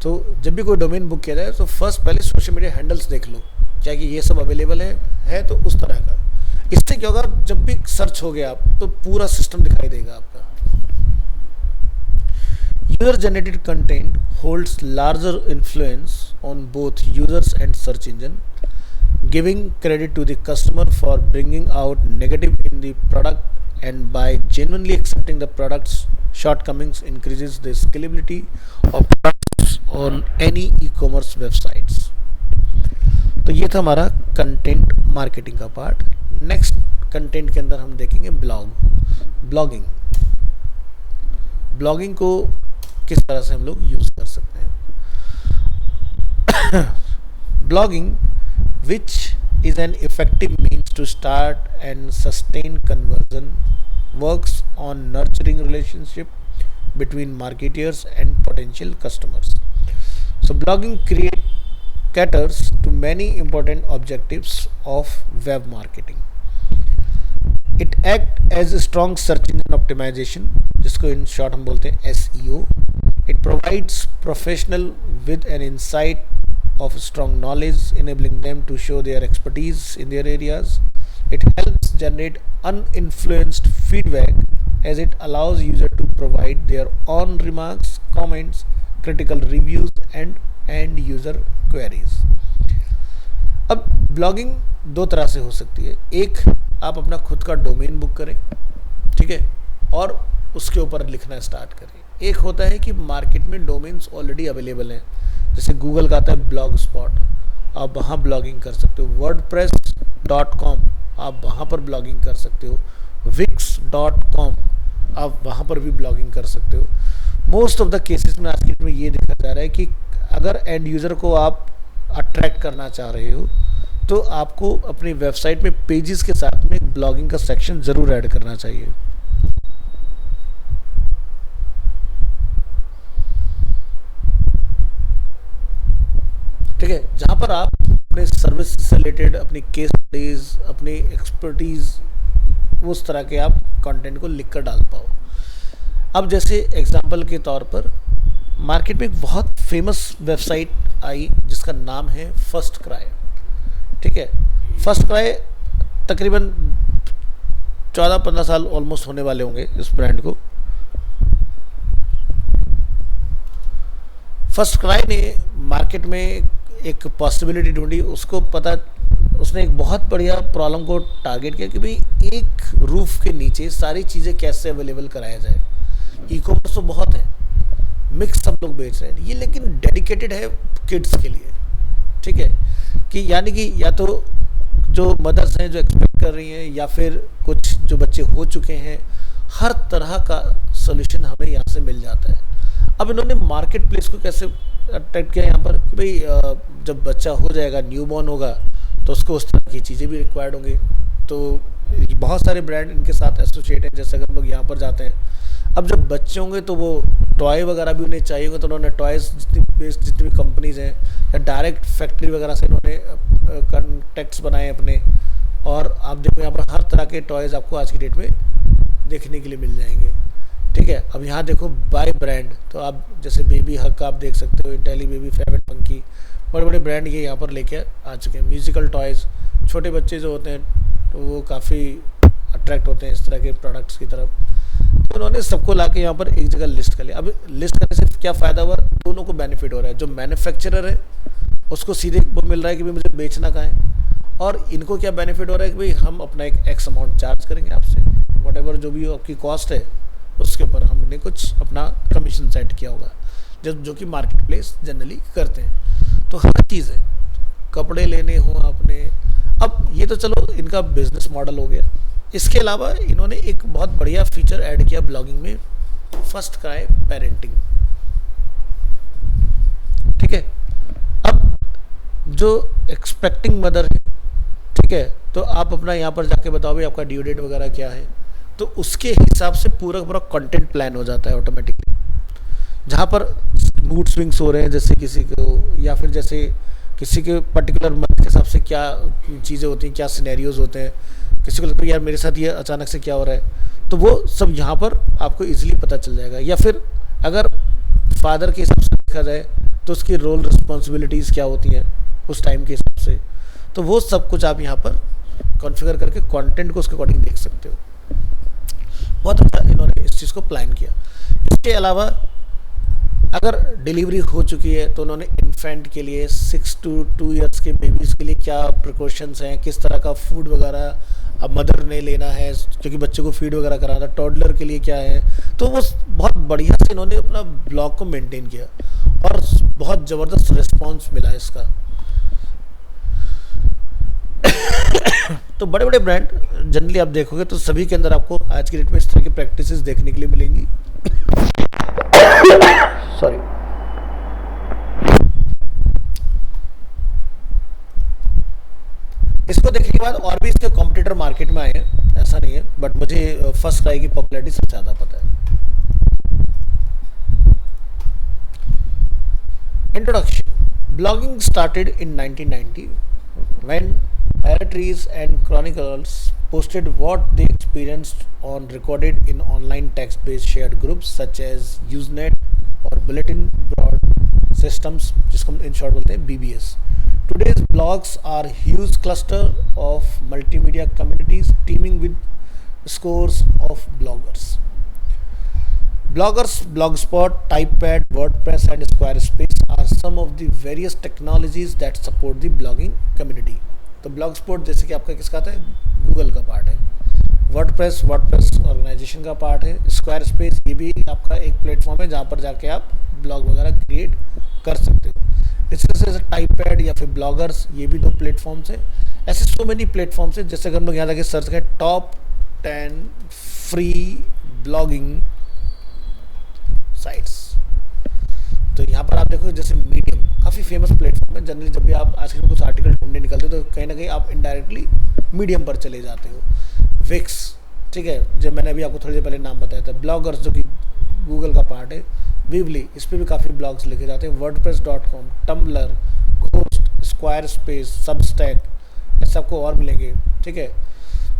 तो जब भी कोई डोमेन बुक किया जाए तो फर्स्ट पहले सोशल मीडिया हैंडल्स देख लो, चाहे कि ये सब अवेलेबल है तो उस तरह का। इससे क्या होगा, जब भी सर्च हो गया आप तो पूरा सिस्टम दिखाई देगा आपका। User generated content holds larger influence on both users and search engine, giving credit to the customer for bringing out negative in the product, and by genuinely accepting the product's shortcomings increases the scalability of products on any e-commerce websites. तो ये था हमारा content marketing का part. Next content के अंदर हम देखेंगे blogging. Blogging को किस तरह से हम लोग यूज कर सकते हैं। Blogging which is an effective means to start and sustain conversion, works on nurturing relationship between marketers and potential customers. So blogging caters to many important objectives of web marketing. It acts as a strong search engine optimization, जिसको in short हम बोलते हैं SEO. It provides professional with an insight of strong knowledge, enabling them to show their expertise in their areas. It helps generate uninfluenced feedback as it allows user to provide their own remarks, comments, critical reviews and end user queries. अब blogging दो तरह से हो सकती है। एक, आप अपना खुद का डोमेन बुक करें, ठीक है, और उसके ऊपर लिखना स्टार्ट करें। एक होता है कि मार्केट में डोमेन्स ऑलरेडी अवेलेबल हैं, जैसे गूगल का आता है ब्लॉग स्पॉट, आप वहाँ ब्लॉगिंग कर सकते हो। wordpress.com आप वहाँ पर ब्लॉगिंग कर सकते हो। wix.com आप वहाँ पर भी ब्लॉगिंग कर सकते हो। मोस्ट ऑफ द केसेस में आज की डेट में ये देखा जा रहा है कि अगर एंड यूज़र को आप अट्रैक्ट करना चाह रहे हो तो आपको अपनी वेबसाइट में पेजेस के साथ में एक ब्लॉगिंग का सेक्शन ज़रूर ऐड करना चाहिए। ठीक है, जहाँ पर आप अपने सर्विस से रिलेटेड अपनी केस स्टडीज, अपनी एक्सपर्टीज, उस तरह के आप कंटेंट को लिख कर डाल पाओ। अब जैसे एग्जांपल के तौर पर मार्केट में एक बहुत फेमस वेबसाइट आई जिसका नाम है फर्स्ट क्राई। ठीक है, फर्स्ट क्राई तकरीबन 14-15 साल ऑलमोस्ट होने वाले होंगे इस ब्रांड को। फर्स्ट क्राई ने मार्केट में एक पॉसिबिलिटी ढूंढी, उसको पता, उसने एक बहुत बढ़िया प्रॉब्लम को टारगेट किया कि भाई एक रूफ के नीचे सारी चीज़ें कैसे अवेलेबल कराया जाए। ई कॉमर्स तो बहुत है, मिक्स सब लोग बेच रहे हैं ये, लेकिन डेडिकेटेड है किड्स के लिए। ठीक है, कि यानी कि या तो जो मदर्स हैं जो एक्सपेक्ट कर रही हैं, या फिर कुछ जो बच्चे हो चुके हैं, हर तरह का सोल्यूशन हमें यहाँ से मिल जाता है। अब इन्होंने मार्केट प्लेस को कैसे अट्रैक्ट किया यहाँ पर कि भाई जब बच्चा हो जाएगा, न्यूबॉर्न होगा, तो उसको उस तरह की चीज़ें भी रिक्वायर्ड होंगी। तो बहुत सारे ब्रांड इनके साथ एसोसिएट हैं, जैसे अगर हम लोग यहाँ पर जाते हैं। अब जब बच्चे होंगे तो वो टॉय वगैरह भी उन्हें चाहिए होगा, तो उन्होंने टॉयज़ जितनी भी कंपनीज़ हैं या डायरेक्ट फैक्ट्री वगैरह से इन्होंने कॉन्टैक्ट्स बनाए अपने, और आप देखो यहाँ पर हर तरह के टॉयज़ आपको आज की डेट में देखने के लिए मिल जाएंगे। ठीक है, अब यहाँ देखो बाय ब्रांड, तो आप जैसे बेबी हक आप देख सकते हो, इंटेली बेबी, फेवन मंकी, बड़े बड़े ब्रांड ये यहाँ पर लेके आ चुके हैं। म्यूजिकल टॉयज़, छोटे बच्चे जो होते हैं तो वो काफ़ी अट्रैक्ट होते हैं इस तरह के प्रोडक्ट्स की तरफ। तो इन्होंने सबको लाके यहाँ पर एक जगह लिस्ट कर लिया। अब लिस्ट करने से क्या फ़ायदा हुआ, दोनों को बेनिफिट हो रहा है। जो मैन्युफैक्चरर है उसको सीधे वो मिल रहा है कि भाई मुझे बेचना कहाँ है, और इनको क्या बेनिफिट हो रहा है कि भाई हम अपना एक एक्स अमाउंट चार्ज करेंगे आपसे, वॉट जो भी आपकी कॉस्ट है उसके ऊपर हमने कुछ अपना कमीशन सेट किया होगा, जो कि मार्केट प्लेस जनरली करते हैं। तो हर चीज़ है, कपड़े लेने हो आपने, अब ये तो चलो इनका बिजनेस मॉडल हो गया। इसके अलावा इन्होंने एक बहुत बढ़िया फीचर ऐड किया ब्लॉगिंग में, फर्स्ट क्राई पेरेंटिंग। ठीक है, अब जो एक्सपेक्टिंग मदर है, ठीक है, तो आप अपना यहाँ पर जाके बताओ भाई आपका ड्यू डेट वगैरह क्या है, तो उसके हिसाब से पूरा पूरा कंटेंट प्लान हो जाता है ऑटोमेटिकली। जहाँ पर मूड स्विंग्स हो रहे हैं जैसे किसी को, या फिर जैसे किसी के पर्टिकुलर मंथ के हिसाब से क्या चीज़ें होती हैं, क्या सिनेरियोज होते हैं, किसी को लगता है यार मेरे साथ ये अचानक से क्या हो रहा है, तो वो सब यहाँ पर आपको इजीली पता चल जाएगा। या फिर अगर फादर के हिसाब से देखा जाए तो उसकी रोल रिस्पॉन्सिबिलिटीज़ क्या होती हैं उस टाइम के हिसाब से, तो वो सब कुछ आप यहाँ पर कॉन्फ़िगर करके कंटेंट को उसके अकॉर्डिंग देख सकते हो। बहुत अच्छा इन्होंने इस चीज़ को प्लान किया। इसके अलावा अगर डिलीवरी हो चुकी है तो उन्होंने इन्फेंट के लिए 6 to 2 ईयर्स के बेबीज़ के लिए क्या प्रिकॉशंस हैं, किस तरह का फूड वगैरह अब मदर ने लेना है क्योंकि बच्चे को फीड वगैरह कराना, टॉडलर के लिए क्या है, तो वो बहुत बढ़िया से इन्होंने अपना ब्लॉग को मेंटेन किया और बहुत ज़बरदस्त रिस्पॉन्स मिला इसका। तो बड़े बड़े ब्रांड जनरली आप देखोगे तो सभी के अंदर आपको आज की डेट में इस तरह की प्रैक्टिसेस देखने के लिए मिलेंगी। सॉरी। इसको देखने के बाद और भी इसके कॉम्पिटिटर मार्केट में आए हैं, ऐसा नहीं है, बट मुझे फर्स्ट क्राई की पॉपुलैरिटी सबसे ज़्यादा पता है। Introduction. Blogging started in 1990 when Paratrice and Chronicles posted what they experienced on recorded in online text-based shared groups such as Usenet और Bulletin Board Systems, जिसको हम in short बोलते हैं BBS. Today's blogs are huge cluster of multimedia communities teeming with scores of bloggers. Bloggers, Blogspot, Typepad, WordPress and Squarespace are some of the various technologies that support the blogging community. तो Blogspot जैसे कि आपका किसका आता है, Google का part है। WordPress organisation का पार्ट है। स्क्वायरस्पेस ये भी आपका एक प्लेटफॉर्म है जहाँ पर जाके आप ब्लॉग वगैरह क्रिएट कर सकते हो। इस तरह से टाइपपैड या फिर ब्लॉगर्स, ये भी 2 प्लेटफॉर्म्स है। ऐसे सो मेनी प्लेटफॉर्म्स है, जैसे अगर हम लोग यहाँ जाके सर्च करें टॉप 10 फ्री ब्लॉगिंग साइट्स, तो यहाँ पर आप देखो जैसे मीडियम काफ़ी फेमस प्लेटफॉर्म है। जनरली जब भी आप आज के कुछ आर्टिकल ढूंढने निकलते हो तो कहीं ना कहीं आप इनडायरेक्टली मीडियम पर चले जाते हो। विक्स, ठीक है, जब मैंने अभी आपको थोड़ी देर पहले नाम बताया था। ब्लॉगर्स जो कि गूगल का पार्ट है। वीवली, इस पर भी काफ़ी ब्लॉग्स लिखे जाते हैं। वर्डप्रेस.com, टम्बलर, घोस्ट, स्क्वायरस्पेस, सबस्टैक, ऐसे आपको और मिलेंगे। ठीक है,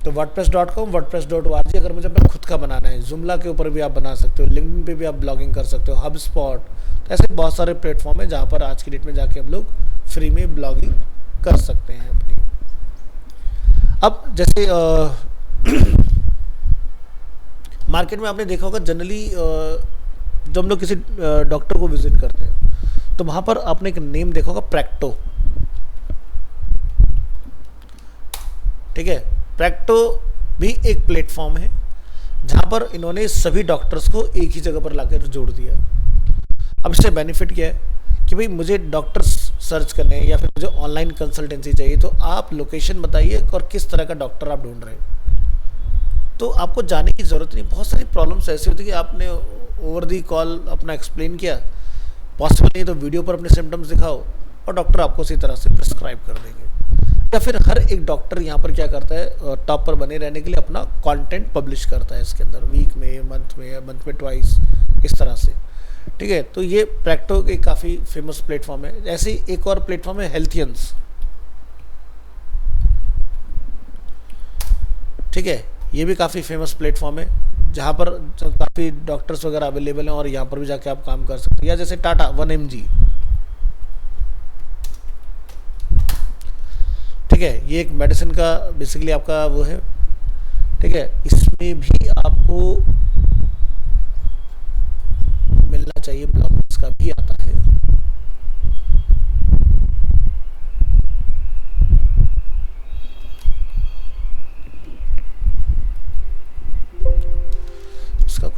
तो वर्डप्रेस.com, वर्डप्रेस.org अगर मुझे अपना खुद का बनाना है। जुमला के ऊपर भी आप बना सकते हो, लिंक्डइन पे भी आप ब्लॉगिंग कर सकते हो, हबस्पॉट, तो ऐसे बहुत सारे प्लेटफॉर्म है जहाँ पर आज की डेट में जाके हम लोग फ्री में ब्लॉगिंग कर सकते हैं अपनी। अब जैसे मार्केट में आपने देखा होगा जनरली जब हम लोग किसी डॉक्टर को विजिट करते हैं तो वहाँ पर आपने एक नेम देखा होगा, प्रैक्टो। ठीक है, प्रैक्टो भी एक प्लेटफॉर्म है जहाँ पर इन्होंने सभी डॉक्टर्स को एक ही जगह पर लाकर जोड़ दिया। अब इससे बेनिफिट क्या है कि भाई मुझे डॉक्टर्स सर्च करने हैं या फिर मुझे ऑनलाइन कंसल्टेंसी चाहिए, तो आप लोकेशन बताइए और किस तरह का डॉक्टर आप ढूंढ रहे हैं, तो आपको जाने की ज़रूरत नहीं। बहुत सारी प्रॉब्लम्स ऐसी होती है कि आपने ओवर दी कॉल अपना एक्सप्लेन किया, पॉसिबल नहीं तो वीडियो पर अपने सिम्टम्स दिखाओ और डॉक्टर आपको उसी तरह से प्रिस्क्राइब कर देंगे। या फिर हर एक डॉक्टर यहाँ पर क्या करता है, टॉप पर बने रहने के लिए अपना कंटेंट पब्लिश करता है इसके अंदर, वीक में, मंथ में ट्वाइस, इस तरह से। ठीक है, तो ये प्रैक्टो एक काफ़ी फेमस प्लेटफॉर्म है। ऐसे ही एक और प्लेटफॉर्म है हेल्थियंस। ठीक है, ये भी काफ़ी फेमस प्लेटफॉर्म है जहाँ पर काफ़ी डॉक्टर्स वगैरह अवेलेबल हैं और यहाँ पर भी जाके आप काम कर सकते हैं। या जैसे टाटा 1mg, ठीक है, ये एक मेडिसिन का बेसिकली आपका वो है। ठीक है, इसमें भी आपको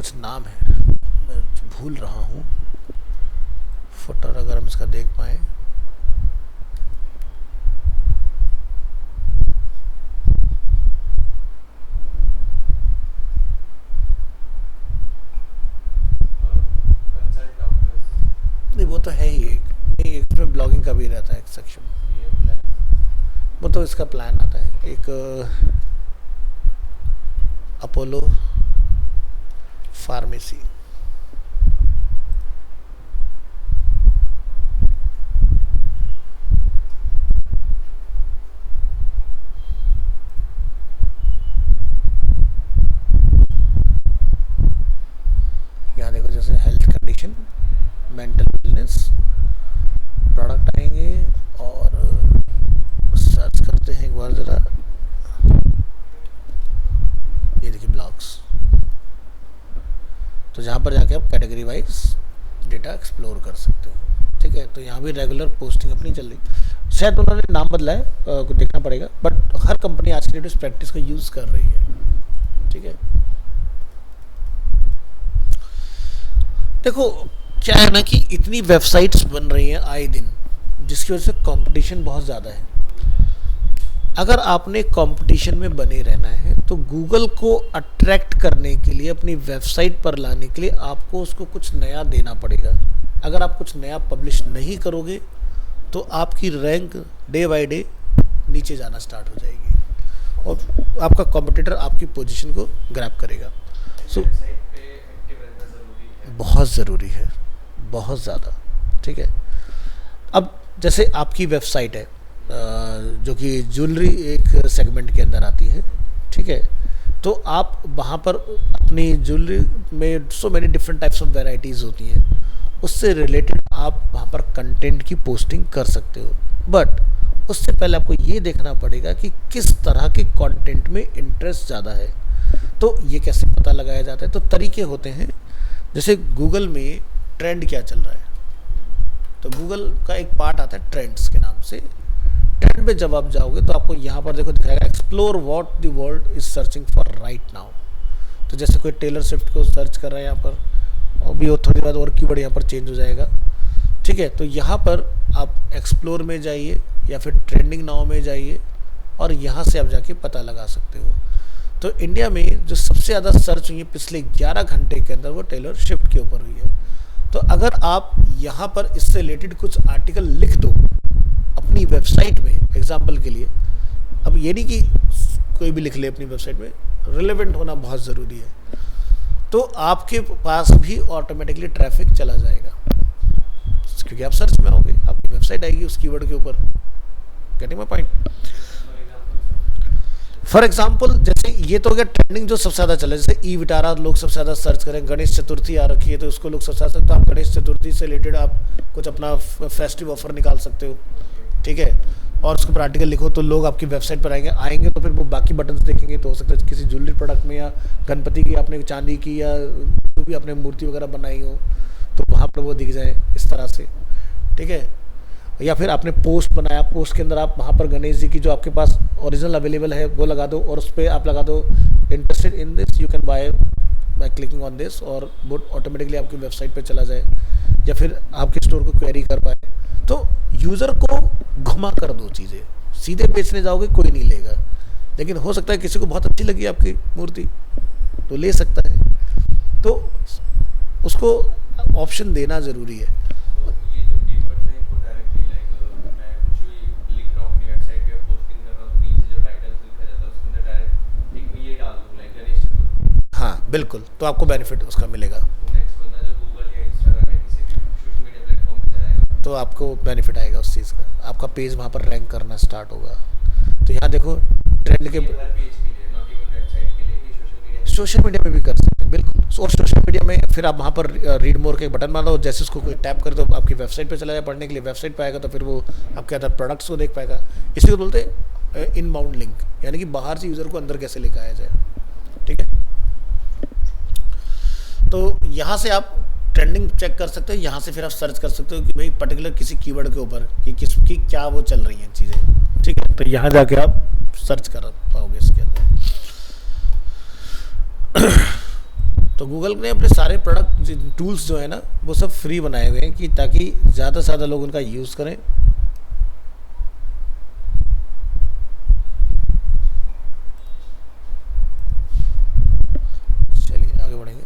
कुछ नाम है, मैं भूल रहा हूँ। फुटर अगर हम इसका देख पाए, नहीं वो तो है ही एक, नहीं इसमें ब्लॉगिंग का भी रहता है एक सेक्शन, वो तो इसका प्लान आता है एक अपोलो फार्मेसी। यहाँ देखो जैसे health condition, mental wellness, product आएंगे और सर्च करते हैं एक बार ज़रा, ये देखिए ब्लॉग्स, तो जहाँ पर जाके आप कैटेगरी वाइज डेटा एक्सप्लोर कर सकते हो। ठीक है, तो यहाँ भी रेगुलर पोस्टिंग अपनी चल रही, शायद उन्होंने नाम बदला है, कुछ देखना पड़ेगा, बट हर कंपनी आज की डेट इस प्रैक्टिस को यूज़ कर रही है। ठीक है, देखो क्या है ना कि इतनी वेबसाइट्स बन रही हैं आए दिन, जिसकी वजह से कंपटीशन बहुत ज़्यादा है। अगर आपने कंपटीशन में बने रहना है तो गूगल को अट्रैक्ट करने के लिए, अपनी वेबसाइट पर लाने के लिए आपको उसको कुछ नया देना पड़ेगा। अगर आप कुछ नया पब्लिश नहीं करोगे तो आपकी रैंक डे बाय डे नीचे जाना स्टार्ट हो जाएगी और आपका कॉम्पिटिटर आपकी पोजीशन को ग्रैब करेगा। सो बहुत ज़रूरी है, बहुत ज़्यादा। ठीक है, अब जैसे आपकी वेबसाइट है जो कि ज्वेलरी एक सेगमेंट के अंदर आती है। ठीक है, तो आप वहाँ पर अपनी ज्वेलरी में सो many different types of varieties होती हैं, उससे रिलेटेड आप वहाँ पर कंटेंट की पोस्टिंग कर सकते हो। बट उससे पहले आपको ये देखना पड़ेगा कि किस तरह के कंटेंट में इंटरेस्ट ज़्यादा है। तो ये कैसे पता लगाया जाता है? तो तरीके होते हैं, जैसे गूगल में ट्रेंड क्या चल रहा है, तो गूगल का एक पार्ट आता है ट्रेंड्स के नाम से। ट्रेंड पे जब आप जाओगे तो आपको यहाँ पर देखो दिखाएगा explore what the world is searching for right now. तो जैसे कोई टेलर स्विफ्ट को सर्च कर रहा है यहाँ पर, और भी थोड़ी बाद और कीवर्ड यहाँ पर चेंज हो जाएगा। ठीक है, तो यहाँ पर आप एक्सप्लोर में जाइए या फिर ट्रेंडिंग नाउ में जाइए और यहाँ से आप जाके पता लगा सकते हो। तो इंडिया में जो सबसे ज़्यादा सर्च हुई है पिछले 11 घंटे के अंदर, वो टेलर स्विफ्ट के ऊपर हुई है। तो अगर आप यहाँ पर इससे रिलेटेड कुछ आर्टिकल लिख दो अपनी वेबसाइट में, एग्जाम्पल के लिए, अब ये नहीं कि कोई भी लिख ले अपनी वेबसाइट में, रिलेवेंट होना बहुत ज़रूरी है, तो आपके पास भी ऑटोमेटिकली ट्रैफिक चला जाएगा, क्योंकि आप सर्च में होंगे, आपकी वेबसाइट आएगी उस कीवर्ड के ऊपर। Getting my point? For example जैसे ये तो हो गया ट्रेंडिंग जो सबसे ज़्यादा चला है, जैसे ई विटारा लोग सबसे ज़्यादा सर्च करें, गणेश चतुर्थी आ रखी है तो उसको लोग सबसे ज़्यादा, तो आप गणेश चतुर्थी से रिलेटेड आप कुछ अपना फेस्टिव ऑफर निकाल सकते हो। ठीक है, और उसके ऊपर आर्टिकल लिखो तो लोग आपकी वेबसाइट पर आएंगे तो फिर वो बाकी बटन्स देखेंगे, तो हो सकता है किसी ज्वेलरी प्रोडक्ट में या गणपति की आपने चांदी की या जो भी आपने मूर्ति वगैरह बनाई हो तो वहाँ पर वो दिख जाए इस तरह से। ठीक है, या फिर आपने पोस्ट बनाया, पोस्ट के अंदर आप वहाँ पर गणेश जी की जो आपके पास ओरिजिनल अवेलेबल है वो लगा दो और उस पर आप लगा दो interested in this you can by clicking on this, और वो ऑटोमेटिकली आपकी वेबसाइट पे चला जाए, या फिर आपके स्टोर को क्वेरी कर पाए। तो यूज़र को घुमा कर दो चीज़ें, सीधे बेचने जाओगे कोई नहीं लेगा, लेकिन हो सकता है किसी को बहुत अच्छी लगी आपकी मूर्ति तो ले सकता है, तो उसको ऑप्शन देना ज़रूरी है। हाँ बिल्कुल, तो आपको बेनिफिट उसका मिलेगा, तो आपको बेनिफिट आएगा उस चीज़ का, आपका पेज वहाँ पर रैंक करना स्टार्ट होगा। तो यहाँ देखो ट्रेंड के सोशल मीडिया में भी कर सकते हैं बिल्कुल, और सोशल मीडिया में फिर आप वहाँ पर रीड मोर के बटन मार दो, जैसे उसको कोई टैप करे तो आपकी वेबसाइट पे चला जाए पढ़ने के लिए, वेबसाइट पे आएगा तो फिर वो आपके अंदर प्रोडक्ट्स को देख पाएगा। इसी को बोलते हैं इनबाउंड लिंक, यानी कि बाहर से यूज़र को अंदर कैसे लेकर आया जाए। ठीक है, तो यहाँ से आप ट्रेंडिंग चेक कर सकते हो, यहाँ से फिर आप सर्च कर सकते हो कि भाई पर्टिकुलर किसी कीवर्ड के ऊपर कि किसकी क्या वो चल रही हैं चीज़ें। ठीक है, तो यहाँ जाके आप सर्च कर पाओगे इसके अंदर। तो गूगल ने अपने सारे प्रोडक्ट टूल्स जो है ना वो सब फ्री बनाए हुए हैं कि ताकि ज़्यादा से ज़्यादा लोग उनका यूज़ करें। चलिए आगे बढ़ेंगे।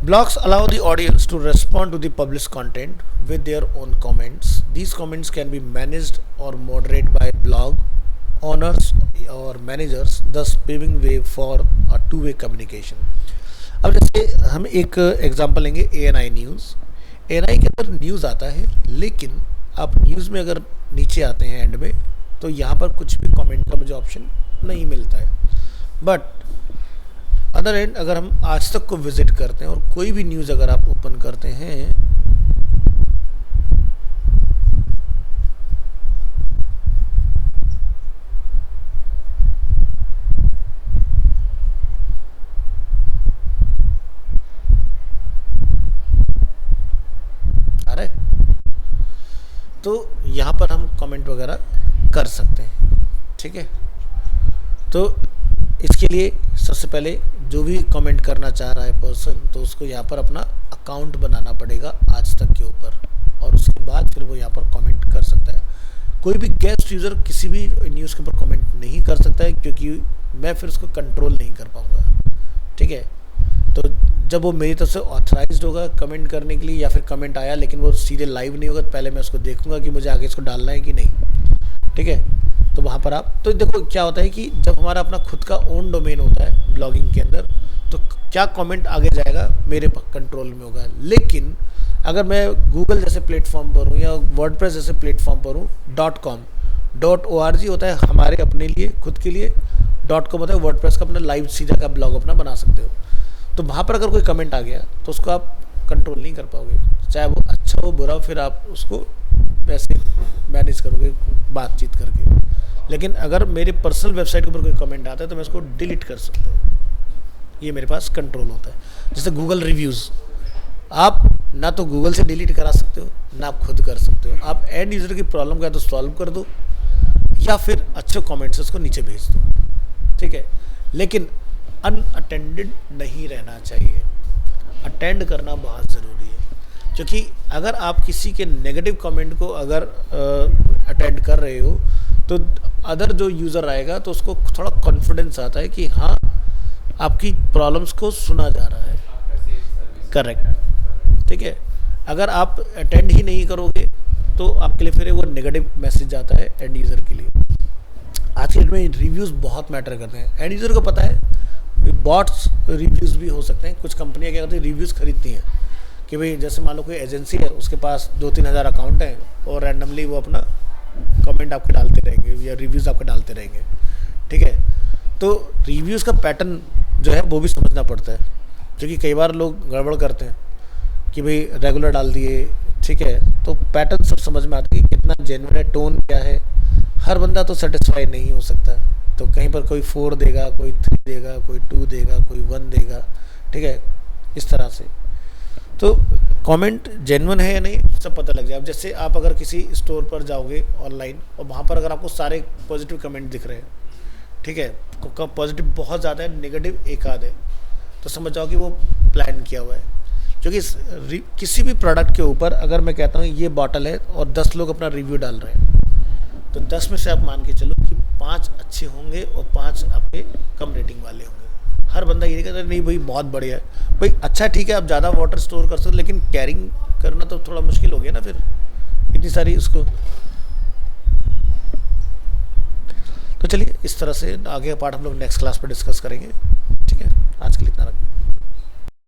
Blogs allow the audience to respond to the published content with their own comments. These comments can be managed or moderated by blog owners or managers, thus paving way for a two-way communication. अब जैसे हम एक example लेंगे ANI news. ANI के अंदर news आता है, लेकिन आप न्यूज़ में अगर नीचे आते हैं एंड में तो यहाँ पर कुछ भी कमेंट का मुझे ऑप्शन नहीं मिलता है। बट अदर एंड अगर हम आज तक को विजिट करते हैं और कोई भी न्यूज़ अगर आप ओपन करते हैं अरे तो यहाँ पर हम कमेंट वगैरह कर सकते हैं। ठीक है, तो इसके लिए सबसे पहले जो भी कमेंट करना चाह रहा है पर्सन तो उसको यहाँ पर अपना अकाउंट बनाना पड़ेगा आज तक के ऊपर, और उसके बाद फिर वो यहाँ पर कमेंट कर सकता है। कोई भी गेस्ट यूज़र किसी भी न्यूज़ के ऊपर कमेंट नहीं कर सकता है, क्योंकि मैं फिर उसको कंट्रोल नहीं कर पाऊँगा। ठीक है, तो जब वो मेरी तरफ से ऑथराइज्ड होगा कमेंट करने के लिए, या फिर कमेंट आया लेकिन वो सीधे लाइव नहीं होगा, तो पहले मैं उसको देखूंगा कि मुझे आगे इसको डालना है कि नहीं। ठीक है, तो वहाँ पर आप तो देखो क्या होता है कि जब हमारा अपना खुद का ओन डोमेन होता है ब्लॉगिंग के अंदर, तो क्या कमेंट आगे जाएगा मेरे कंट्रोल में होगा। लेकिन अगर मैं गूगल जैसे प्लेटफॉर्म पर हूँ या वर्डप्रेस जैसे प्लेटफॉर्म पर हूँ, .com.org होता है हमारे अपने लिए खुद के लिए, .com होता है वर्डप्रेस का अपना लाइव सीधा का ब्लॉग अपना बना सकते हो। तो वहाँ पर अगर कोई कमेंट आ गया तो उसको आप कंट्रोल नहीं कर पाओगे, चाहे वो अच्छा हो बुरा हो, फिर आप उसको वैसे मैनेज करोगे बातचीत करके। लेकिन अगर मेरे पर्सनल वेबसाइट के ऊपर कोई कमेंट आता है तो मैं उसको डिलीट कर सकता हूँ, ये मेरे पास कंट्रोल होता है। जैसे गूगल रिव्यूज़, आप ना तो गूगल से डिलीट करा सकते हो ना आप खुद कर सकते हो। आप एंड यूज़र की प्रॉब्लम का तो सॉल्व कर दो या फिर अच्छे कमेंट्स उसको नीचे भेज दो। ठीक है, लेकिन अनअटेंडेड नहीं रहना चाहिए, अटेंड करना बहुत ज़रूरी है। क्योंकि अगर आप किसी के नेगेटिव कमेंट को अगर अटेंड कर रहे हो तो अदर जो यूज़र आएगा तो उसको थोड़ा कॉन्फिडेंस आता है कि हाँ आपकी प्रॉब्लम्स को सुना जा रहा है। करेक्ट। ठीक है, अगर आप अटेंड ही नहीं करोगे तो आपके लिए फिर वो नेगेटिव मैसेज आता है एंड यूज़र के लिए। आज के डेट में रिव्यूज़ बहुत मैटर करते हैं। एंड यूज़र को पता है बॉट्स रिव्यूज़ भी हो सकते हैं। कुछ कंपनियां क्या करती हैं, रिव्यूज़ खरीदती हैं कि भाई जैसे मान लो कोई एजेंसी है, उसके पास 2-3 हज़ार अकाउंट हैं और रैंडमली वो अपना कमेंट आपके डालते रहेंगे या रिव्यूज़ आपके डालते रहेंगे। ठीक है, तो रिव्यूज़ का पैटर्न जो है वो भी समझना पड़ता है, क्योंकि कई बार लोग गड़बड़ करते हैं कि भाई रेगुलर डाल दिए। ठीक है, तो पैटर्न सब समझ में आता है कि कितना जेन्युइन है, टोन क्या है। हर बंदा तो सेटिस्फाई नहीं हो सकता, तो कहीं पर कोई 4 देगा, कोई 3 देगा, कोई 2 देगा, कोई 1 देगा। ठीक है, इस तरह से तो कमेंट जेन्युइन है या नहीं सब पता लग जाए। अब जैसे आप अगर किसी स्टोर पर जाओगे ऑनलाइन और वहाँ पर अगर आपको सारे पॉजिटिव कमेंट दिख रहे हैं, ठीक है, पॉजिटिव बहुत ज़्यादा है, नेगेटिव एक आध है, तो समझ जाओ कि वो प्लान किया हुआ है। क्योंकि किसी भी प्रोडक्ट के ऊपर अगर मैं कहता हूँ ये बॉटल है और 10 लोग अपना रिव्यू डाल रहे हैं, तो 10 में से आप मान के चलो कि 5 अच्छे होंगे और 5 आपके कम रेटिंग वाले होंगे। हर बंदा ये नहीं कहता नहीं भाई बहुत बढ़िया है। भाई अच्छा ठीक है, आप ज़्यादा वाटर स्टोर कर सकते हो, लेकिन कैरिंग करना तो थोड़ा मुश्किल हो गया ना फिर इतनी सारी उसको। तो चलिए इस तरह से आगे का पार्ट हम लोग नेक्स्ट क्लास पर डिस्कस करेंगे। ठीक है, आज के लिए इतना।